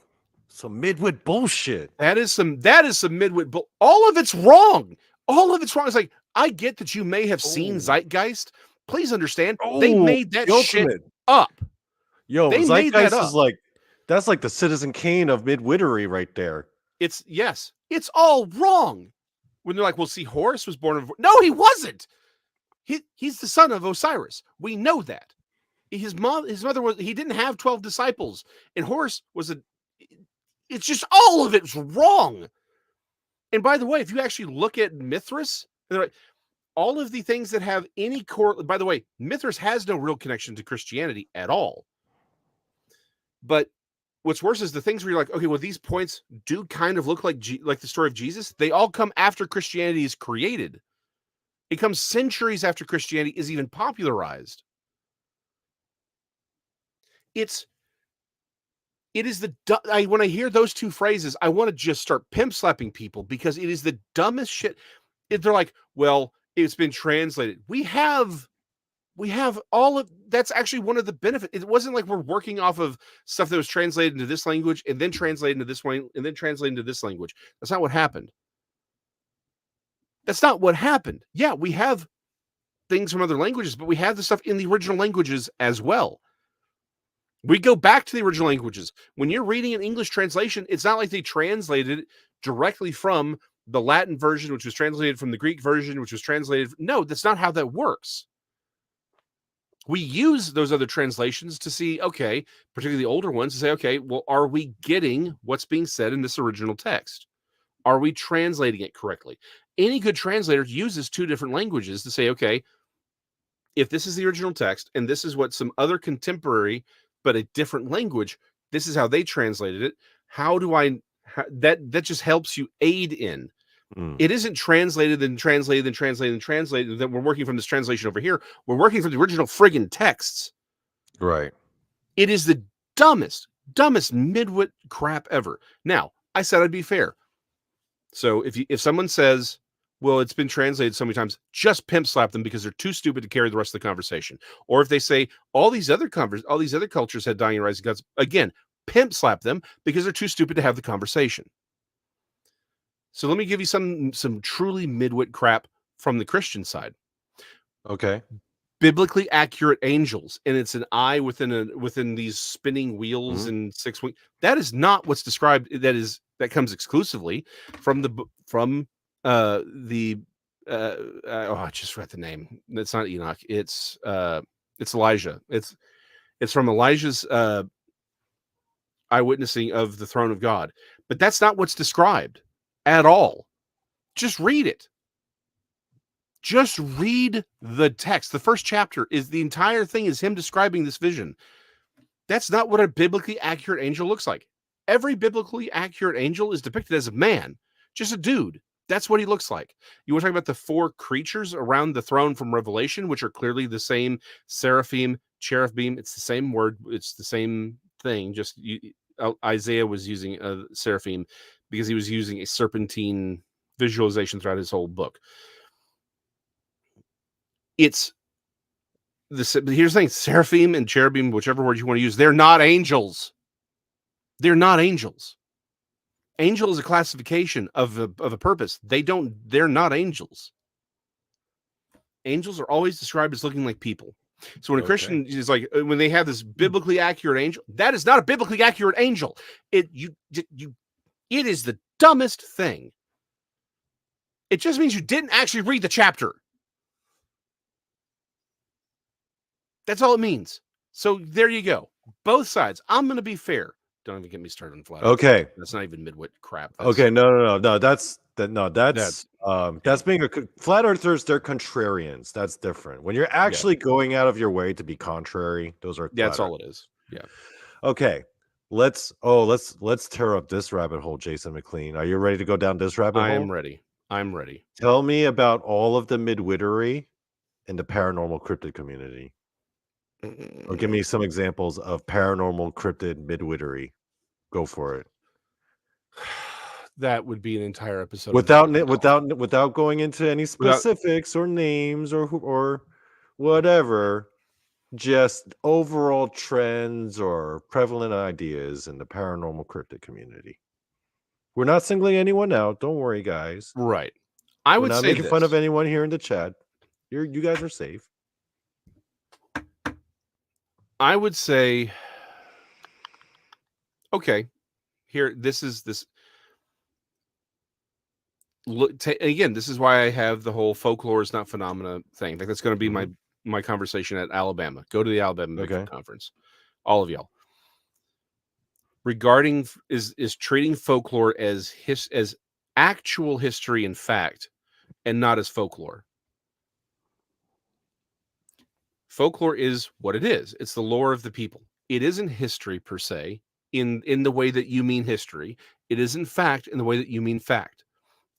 some mid-wit bullshit. That is some mid-wit bull. All of it's wrong. All of it's wrong. It's like, I get that you may have seen Zeitgeist. Please understand, they made that shit up. Yo, they made that up. Is that's like the Citizen Kane of midwittery right there. It's all wrong. When they're like, well, see, Horus was born of... No, he wasn't. He's the son of Osiris. We know that. His mother was... He didn't have 12 disciples. And Horus was a... It's just all of it's wrong. And by the way, if you actually look at Mithras, all of the things that have any core... By the way, Mithras has no real connection to Christianity at all. But what's worse is the things where you're like, okay, well, these points do kind of look like the story of Jesus. They all come after Christianity is created. It comes centuries after Christianity is even popularized. It is when I hear those two phrases, I want to just start pimp slapping people because it is the dumbest shit. They're like, well, it's been translated. We have all of that's actually one of the benefits. It wasn't like we're working off of stuff that was translated into this language and then translated into this one and then translated into this language. That's not what happened. That's not what happened. Yeah, we have things from other languages, but we have the stuff in the original languages as well. We go back to the original languages. When you're reading an English translation, it's not like they translated it directly from the Latin version, which was translated from the Greek version, which was translated. No, that's not how that works. We use those other translations to see, okay, particularly the older ones, to say, okay, well, are we getting what's being said in this original text? Are we translating it correctly? Any good translator uses two different languages to say, okay, if this is the original text and this is what some other contemporary, but a different language, this is how they translated it. That just helps you aid in. It isn't translated and translated and translated and translated that we're working from this translation over here. We're working from the original friggin' texts. Right. It is the dumbest midwit crap ever. Now, I said I'd be fair. So if someone says, well, it's been translated so many times, just pimp slap them because they're too stupid to carry the rest of the conversation. Or if they say all these other cultures had dying and rising gods, again, pimp slap them because they're too stupid to have the conversation. So let me give you some truly midwit crap from the Christian side. Okay. Biblically accurate angels, and it's an eye within these spinning wheels and 6 wings. That is not what's described. That comes exclusively from I just read the name. It's not Enoch. It's Elijah. It's from Elijah's eyewitnessing of the throne of God. But that's not what's described at all. Just read it. Just read the text. The first chapter is the entire thing is him describing this vision. That's not what a biblically accurate angel looks like. Every biblically accurate angel is depicted as a man, just a dude. That's what he looks like. You want to talk about the four creatures around the throne from Revelation, which are clearly the same seraphim, cherubim. It's the same word. It's the same thing. Just Isaiah was using a seraphim because he was using a serpentine visualization throughout his whole book. It's this. Here's the thing: seraphim and cherubim, whichever word you want to use, they're not angels. They're not angels. Angel is a classification of a purpose. They're not angels. Angels are always described as looking like people. So when a Christian is like, when they have this biblically accurate angel, that is not a biblically accurate angel. It is the dumbest thing. It just means you didn't actually read the chapter. That's all it means. So there you go. Both sides. I'm going to be fair. Don't even get me started on flat. Okay. That's not even midwit crap. Okay. No. That's being a flat earthers. They're contrarians. That's different. When you're actually going out of your way to be contrary, those are. That's all it is. Yeah. Okay. Let's tear up this rabbit hole, Jason McLean. Are you ready to go down this rabbit hole? I'm ready. Tell me about all of the midwittery in the paranormal cryptid community. Or give me some examples of paranormal cryptid midwittery. Go for it. That would be an entire episode. Without going into any specifics or names or whatever, just overall trends or prevalent ideas in the paranormal cryptid community. We're not singling anyone out. Don't worry, guys. Right. We're not making fun of anyone here in the chat. You guys are safe. I would say, okay, here, this is this. Look, again, this is why I have the whole folklore is not phenomena thing. Like that's going to be my conversation at Alabama. Go to the Alabama Bigfoot conference, all of y'all. Regarding is treating folklore as actual history and fact, and not as folklore. Folklore is what it is. It's the lore of the people. It isn't history per se, in the way that you mean history. It isn't fact in the way that you mean fact.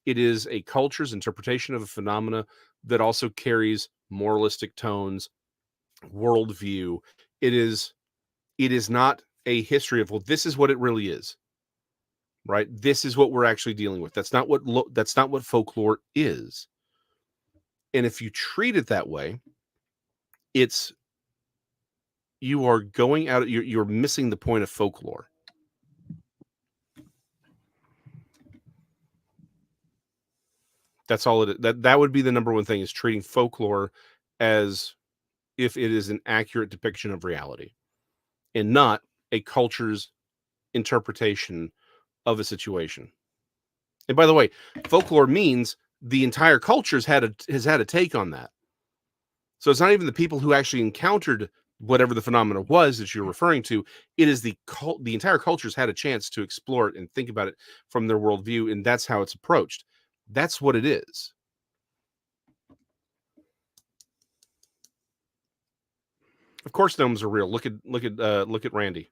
It is a culture's interpretation of a phenomena that also carries moralistic tones, worldview. It is not a history of, well, this is what it really is, right? This is what we're actually dealing with. That's not what folklore is. And if you treat it that way, you are going out. You're missing the point of folklore. That's all it is. That would be the number one thing, is treating folklore as if it is an accurate depiction of reality and not a culture's interpretation of a situation. And by the way, folklore means the entire culture has had a take on that. So it's not even the people who actually encountered whatever the phenomena was that you're referring to. It is the entire culture's had a chance to explore it and think about it from their worldview, and that's how it's approached. That's what it is. Of course, gnomes are real. Look at Randy.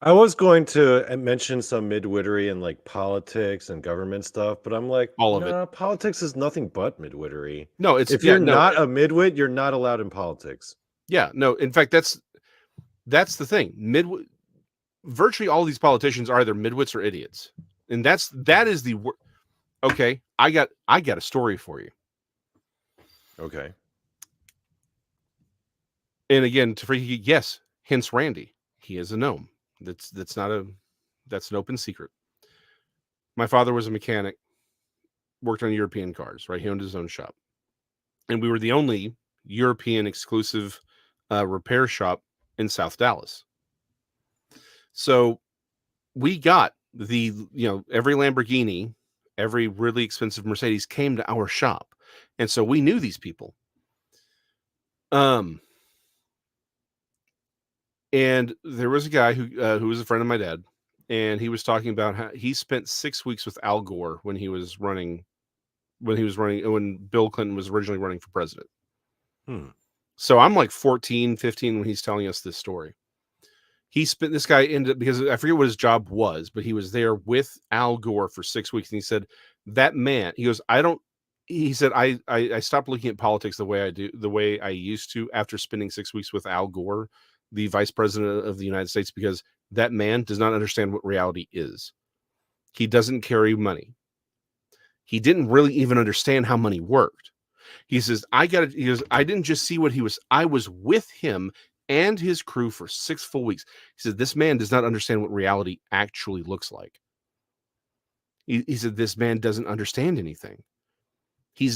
I was going to mention some midwittery and like politics and government stuff, but I'm like, all of it. Politics is nothing but midwittery. No, if you're not a midwit, you're not allowed in politics. Yeah, no. In fact, that's the thing. Virtually all of these politicians are either midwits or idiots, and that is the word. Okay, I got a story for you. Okay. And again, yes, hence Randy. He is a gnome. That's an open secret. My father was a mechanic, worked on European cars, right? He owned his own shop. And we were the only European exclusive repair shop in South Dallas. So we got every Lamborghini, every really expensive Mercedes came to our shop. And so we knew these people. And there was a guy who was a friend of my dad, and he was talking about how he spent 6 weeks with Al Gore when Bill Clinton was originally running for president. So I'm like 14, 15 when he's telling us this story. This guy ended up, because I forget what his job was, but he was there with Al Gore for 6 weeks. And he said, that man, he goes, I stopped looking at politics the way I used to after spending 6 weeks with Al Gore, the vice president of the United States, because that man does not understand what reality is. He doesn't carry money. He didn't really even understand how money worked. He says, I didn't just see what he was, I was with him and his crew for 6 full weeks. He said, this man does not understand what reality actually looks like. He said, this man doesn't understand anything. He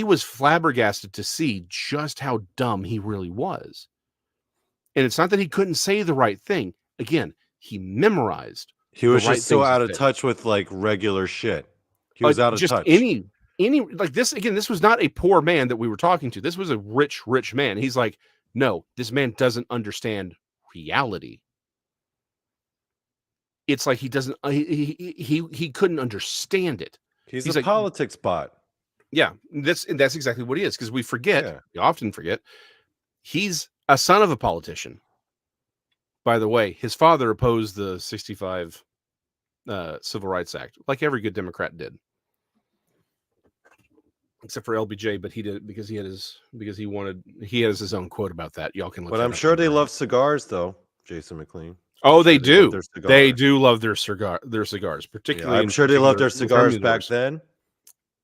was flabbergasted to see just how dumb he really was. And it's not that he couldn't say the right thing. Again, he memorized. He was just so out of touch with like regular shit. He was out of touch. Any like this, again, this was not a poor man that we were talking to. This was a rich man. He's like, no, this man doesn't understand reality. It's like he doesn't, he couldn't understand it. He's a politics bot. Yeah, that's exactly what he is. Because we often forget, he's a son of a politician. By the way, his father opposed the 65 Civil Rights Act, like every good Democrat did. Except for LBJ, but he did it because he has his own quote about that. Y'all can look. But I'm sure they love cigars, though, Jason McLean. Oh, they Sure love do. their cigar. They do love their cigars, Yeah, particularly. I'm sure they love their cigars back then.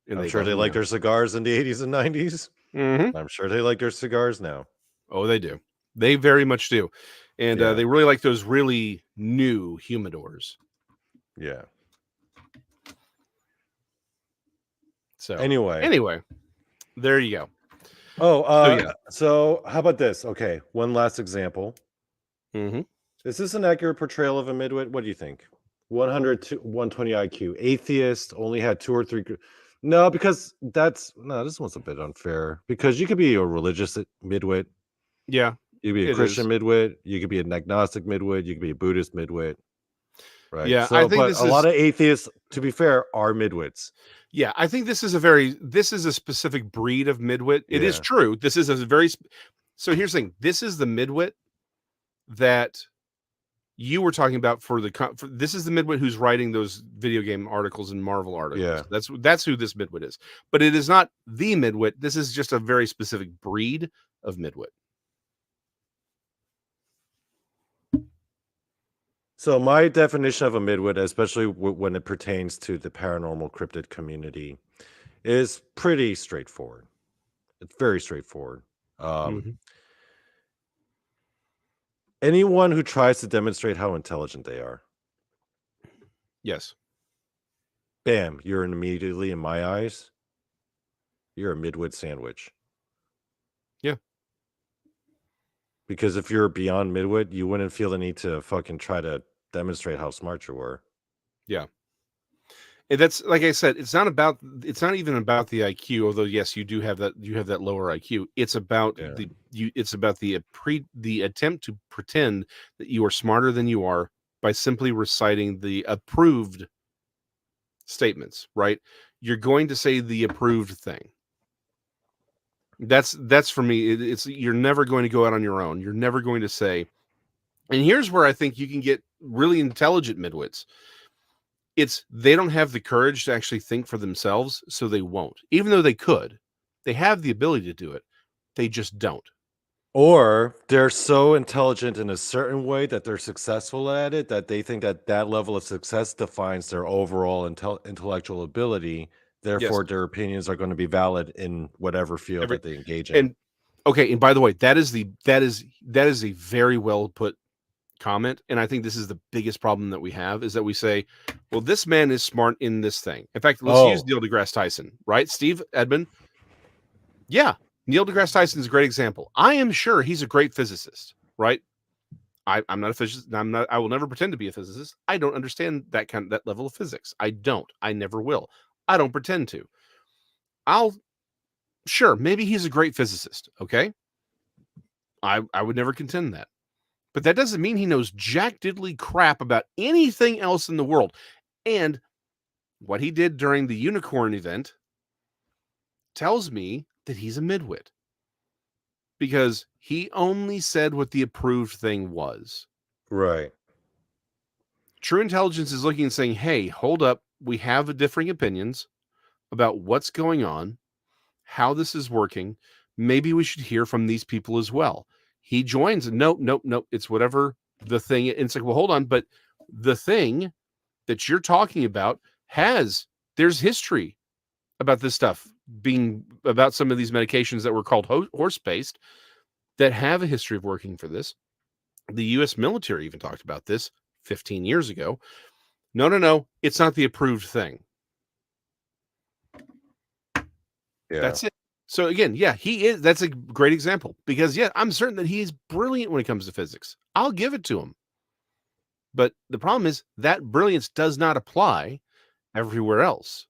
And I'm sure they liked their cigars in the 80s and 90s. Mm-hmm. I'm sure they like their cigars now. Oh, they do. They very much do. And Yeah. they really like those really new humidors. Yeah. So anyway, there you go. Oh, so how about this? Okay, one last example. Mm-hmm. Is this an accurate portrayal of a midwit? What do you think? 100 to 120 IQ, atheist, only had 2 or 3. No, because this one's a bit unfair. Because you could be a religious midwit. Yeah, you could be a Christian midwit. You could be an agnostic midwit. You could be a Buddhist midwit. Right. Yeah, so, I think but a lot of atheists, to be fair, are midwits. Yeah, I think this is a specific breed of midwit. It is Yeah. true. This is a very. So here's the thing. This is the midwit that you were talking about this is the midwit who's writing those video game articles and Marvel articles. Yeah. That's who this midwit is. But it is not the midwit. This is just a very specific breed of midwit. So my definition of a midwit, especially when it pertains to the paranormal cryptid community, is pretty straightforward. It's very straightforward. Anyone who tries to demonstrate how intelligent they are. Yes. Bam, you're immediately, in my eyes, you're a midwit sandwich. Yeah. Because if you're beyond midwit, you wouldn't feel the need to fucking try to demonstrate how smart you were. Yeah. And that's, like I said, it's not even about the IQ, although yes, you have that lower IQ. It's about the attempt to pretend that you are smarter than you are by simply reciting the approved statements, right? You're going to say the approved thing. That's for me. It's you're never going to go out on your own. You're never going to say, and here's where I think you can get really intelligent midwits. They don't have the courage to actually think for themselves, so they won't. Even though they could. They have the ability to do it. They just don't. Or they're so intelligent in a certain way that they're successful at it, that they think that level of success defines their overall intellectual ability. Therefore, their opinions are going to be valid in whatever field that they engage in. And okay, and by the way, that is a very well put comment, and I think this is the biggest problem that we have, is that we say, well, this man is smart in this thing. In fact, let's use Neil deGrasse Tyson, right? Steve Edmund. Yeah, Neil deGrasse Tyson is a great example. I am sure he's a great physicist, right? I'm not a physicist. I will never pretend to be a physicist. I don't understand that level of physics. I don't. I never will. I don't pretend to. Sure, maybe he's a great physicist. Okay. I would never contend that. But that doesn't mean he knows jack diddly crap about anything else in the world. And what he did during the unicorn event tells me that he's a midwit. Because he only said what the approved thing was. Right. True intelligence is looking and saying, hey, hold up. We have differing opinions about what's going on, how this is working. Maybe we should hear from these people as well. He joins. Nope. It's whatever the thing. And it's like, well, hold on. But the thing that you're talking about there's history about this stuff being about some of these medications that were called horse-based that have a history of working for this. The U.S. military even talked about this 15 years ago. No. It's not the approved thing. Yeah. That's it. So again, yeah, he is. That's a great example because I'm certain that he's brilliant when it comes to physics. I'll give it to him. But the problem is that brilliance does not apply everywhere else.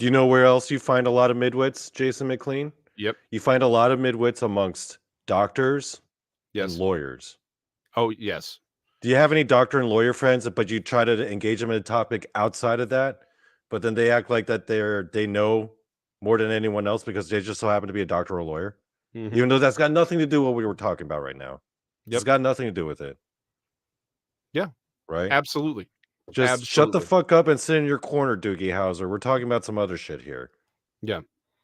Do you know where else you find a lot of midwits, Jason McLean? Yep. You find a lot of midwits amongst doctors and lawyers. Oh, yes. Do you have any doctor and lawyer friends, but you try to engage them in a topic outside of that, but then they act like that they know more than anyone else because they just so happen to be a doctor or a lawyer? Mm-hmm. Even though that's got nothing to do with what we were talking about right now. Yep. It's got nothing to do with it. Yeah. Right? Absolutely. Just shut the fuck up and sit in your corner, Doogie Howser. We're talking about some other shit here. Yeah.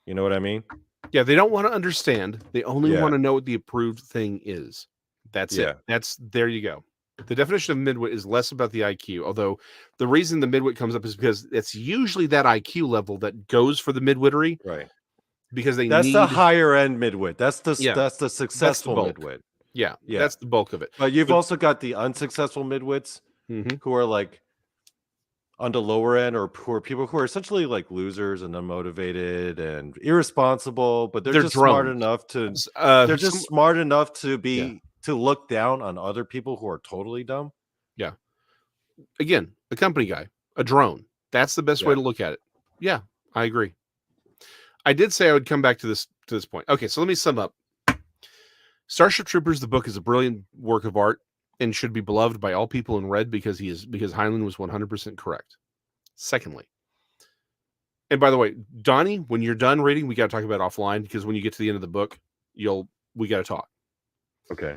You know what I mean? Yeah, they don't want to understand. They only want to know what the approved thing is. That's it. There you go. The definition of mid-wit is less about the IQ, although the reason the mid-wit comes up is because it's usually that IQ level that goes for the mid-wittery. Right. Because That's the higher end mid-wit. That's the successful bulk. mid-wit. Yeah, that's the bulk of it. But you've also got the unsuccessful mid-wits who are like on the lower end, or who are people who are essentially like losers and unmotivated and irresponsible, but they're just smart enough to smart enough to be to look down on other people who are totally dumb. Yeah. Again, a company guy, a drone. That's the best way to look at it. Yeah, I agree. I did say I would come back to this point. Okay, so let me sum up. Starship Troopers, the book, is a brilliant work of art and should be beloved by all people in red because Heinlein was 100% correct. Secondly, and by the way, Donny, when you're done reading, we got to talk about offline, because when you get to the end of the book, we got to talk. Okay.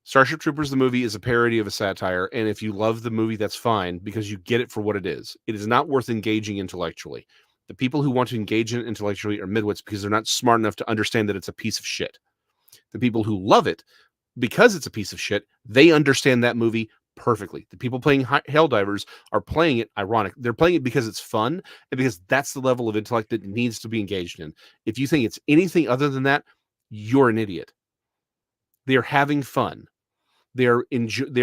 Starship Troopers, the movie, is a parody of a satire, and if you love the movie, that's fine, because you get it for what it is. It is not worth engaging intellectually. The people who want to engage in it intellectually are midwits because they're not smart enough to understand that it's a piece of shit. The people who love it because it's a piece of shit, they understand that movie perfectly. The people playing Helldivers are playing it ironic. They're playing it because it's fun and because that's the level of intellect that needs to be engaged in. If you think it's anything other than that, you're an idiot. They're having fun. They're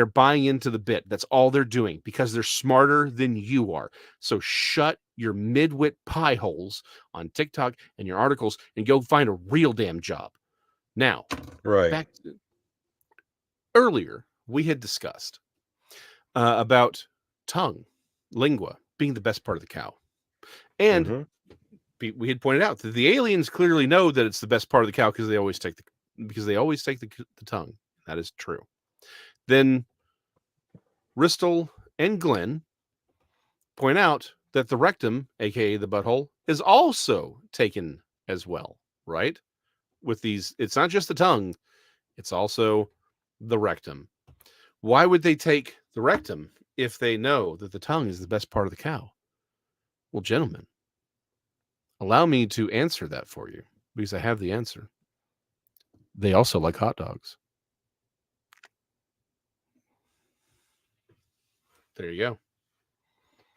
buying into the bit. That's all they're doing because they're smarter than you are. So shut your mid-wit pie holes on TikTok and your articles and go find a real damn job. Now, earlier we had discussed about tongue, lingua, being the best part of the cow. And we had pointed out that the aliens clearly know that it's the best part of the cow because they always take the tongue. That is true. Then Ristel and Glenn point out that the rectum, aka the butthole, is also taken as well, right? With these, it's not just the tongue, it's also the rectum. Why would they take the rectum if they know that the tongue is the best part of the cow? Well, gentlemen, allow me to answer that for you, because I have the answer. They also like hot dogs. There you go.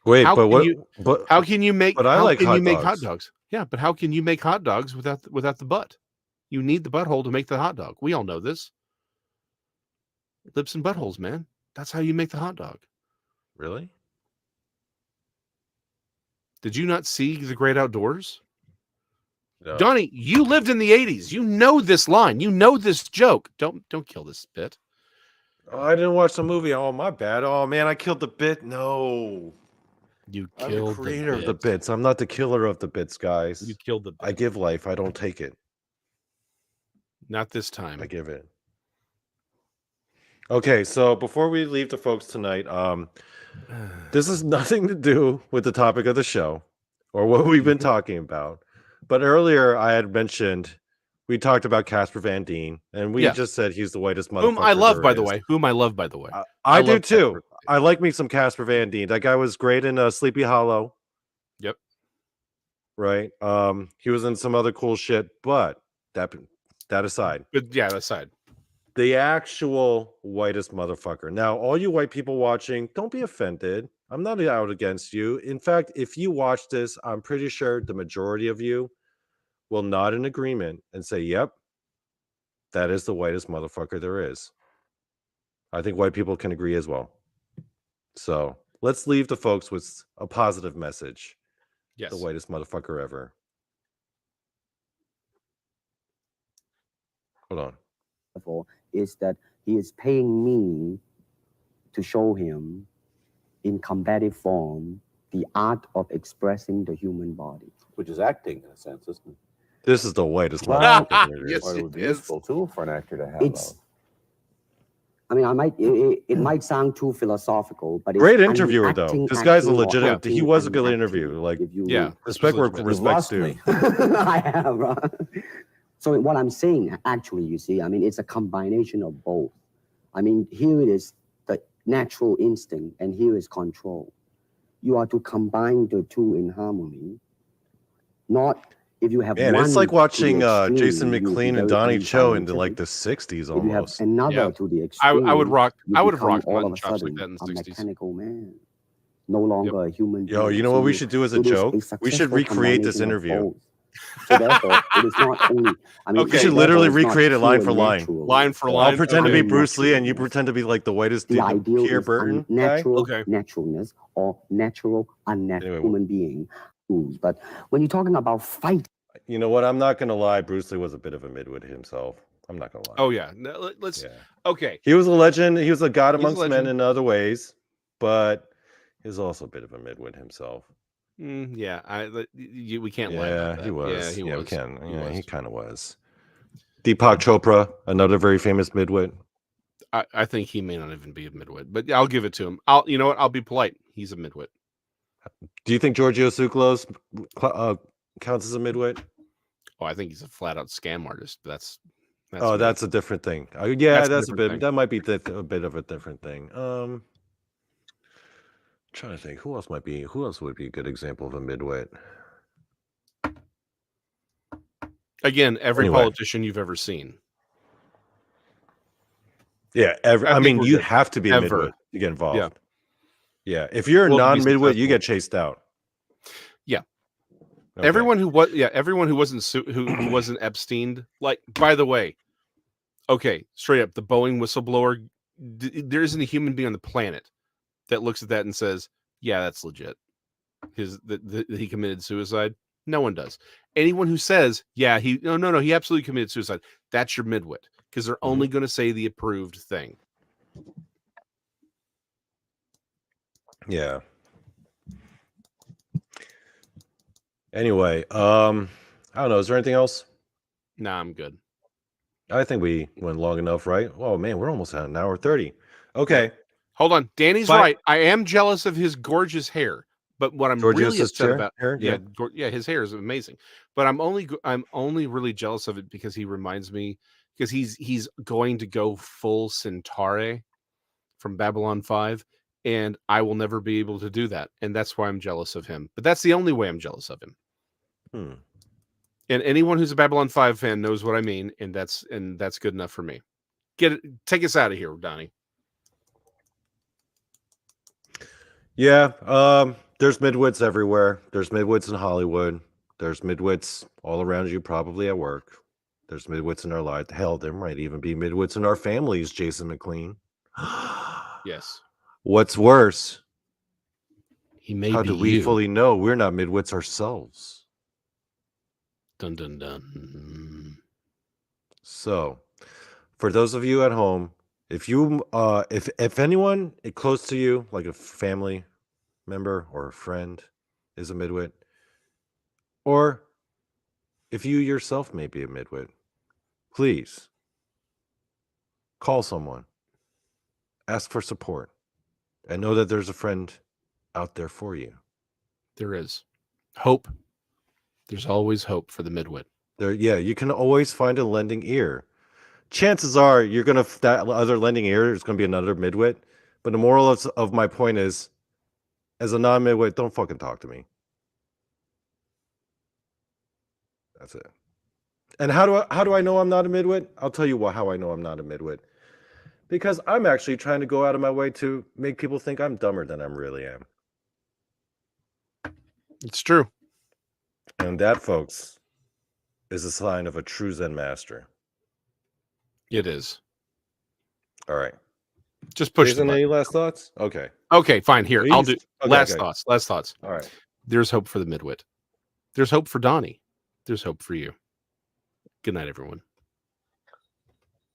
Wait, how how can you make hot dogs? Yeah, but how can you make hot dogs without the butt? You need the butthole to make the hot dog. We all know this. Lips and buttholes, man. That's how you make the hot dog. Really? Did you not see The Great Outdoors? No. Donny, you lived in the 80s. You know this line. You know this joke. Don't kill this bit. Oh, I didn't watch the movie. Oh, my bad. Oh, man, I killed the bit. No. You killed I'm the creator of the bits. I'm not the killer of the bits, guys. You killed the bit. I give life. I don't take it. Not this time. I give it. Okay, so before we leave the folks tonight, this has nothing to do with the topic of the show or what we've been talking about. But earlier I had mentioned we talked about Casper Van Dien, and we just said he's the whitest motherfucker. Whom I love, by the way. I do too. I like me some Casper Van Dien. That guy was great in Sleepy Hollow. Yep. Right. He was in some other cool shit, but that aside. But yeah, that aside. The actual whitest motherfucker. Now, all you white people watching, don't be offended. I'm not out against you. In fact, if you watch this, I'm pretty sure the majority of you will nod in agreement and say, yep, that is the whitest motherfucker there is. I think white people can agree as well. So let's leave the folks with a positive message. Yes. The whitest motherfucker ever. Hold on. Is that he is paying me to show him in combative form the art of expressing the human body, which is acting in a sense, isn't it? This is the whitest motherfucker. Yes, it would be useful too for an actor to have. I mean, it might sound too philosophical, but great interviewer though. This guy's a legit. He was a good interview. Like, respect where respect's due. I have. Right? So what I'm saying, actually, you see, I mean, it's a combination of both. I mean, here it is the natural instinct, and here is control. You are to combine the two in harmony, not If you have Man, one it's like to the watching extreme, Jason you will be McLean and very Donny Cho into like unscientific. the 60s If you have almost. another Yeah. to the I extreme, would rock. you I would have become rocked all mutton of a chops like sudden that in the a 60s. mechanical man, no longer a human being. Yo, you know what we should do as a it is joke? We should successful recreate this combination of interview. both. So therefore, it is not only. I mean, Okay. We should therefore, literally it's not recreate it line pure for line. naturally Line for or line? I'll pretend to be Okay. Bruce Lee, and you unnaturalness. pretend to be like the whitest The dude, ideal Pierre is Burton guy. unnatural Okay. naturalness or natural unnatural Anyway, human being. But when you're talking about fight, you know what? I'm not gonna lie. Bruce Lee was a bit of a midwit himself. I'm not gonna lie. Oh yeah. No, let's. Yeah. Okay. He was a legend. He was a god He's a amongst men legend. in other ways, but he's also a bit of a midwit himself. Yeah. We can't lie about Yeah, that. he was. Yeah, he was. We can. He Yeah, was. he kind of was. Deepak Chopra, another very famous midwit. I think he may not even be a midwit, but I'll give it to him. You know what? I'll be polite. He's a midwit. Do you think Giorgio Tsoukalos counts as a midwit? Oh, I think he's a flat out scam artist. That's Oh, that's a different thing. Yeah, that's a different bit. thing. That might be a bit of a different thing. Trying to think, who else would be a good example of a midwit? Again, every Anyway. politician you've ever seen. Yeah, I think we're you good. have to be a Ever. midwit to get involved. Yeah. Yeah, if you're a Well, to be non-midwit, you successful. get chased out. Yeah. Okay. Everyone who wasn't who wasn't Epsteined. Like, by the way, okay, straight up, the Boeing whistleblower. There isn't a human being on the planet that looks at that and says, "Yeah, that's legit." That he committed suicide. No one does. Anyone who says, "Yeah, he absolutely committed suicide," that's your midwit, because they're only going to say the approved thing. Yeah. Anyway, I don't know. Is there anything else? Nah, I'm good. I think we went long enough, right? Oh man, we're almost at an hour 30. Okay. Hold on. Danny's Fine. right. I am jealous of his gorgeous hair. But what I'm Georgios' really upset about, hair? yeah, his hair is amazing. But I'm only really jealous of it because he reminds me, because he's going to go full Centauri from Babylon 5, and I will never be able to do that, and that's why I'm jealous of him. But that's the only way I'm jealous of him. And anyone who's a Babylon 5 fan knows what I mean, and that's good enough for me. Take us out of here, Donnie. Yeah, there's midwits everywhere. There's midwits in Hollywood. There's midwits all around you, probably at work. There's midwits in our lives. Hell, there might even be midwits in our families, Jason McLean. Yes. What's worse? How do we fully know we're not midwits ourselves? Dun dun dun. So, for those of you at home, if you if anyone close to you, like a family member or a friend, is a midwit, or if you yourself may be a midwit, please call someone, ask for support, and know that there's a friend out there for you. There is hope. There's always hope for the midwit. You can always find a lending ear. Chances are that other lending ear is gonna be another midwit. But the moral of my point is, as a non-midwit, don't fucking talk to me. That's it. And how do I know I'm not a midwit? I'll tell you how I know I'm not a midwit. Because I'm actually trying to go out of my way to make people think I'm dumber than I really am. It's true. And that, folks, is a sign of a true Zen master. It is. All right. Just push Jason, any last thoughts? Okay. Okay, fine. Here, Please. I'll do last Okay. thoughts. Last thoughts. All right. There's hope for the midwit. There's hope for Donnie. There's hope for you. Good night, everyone.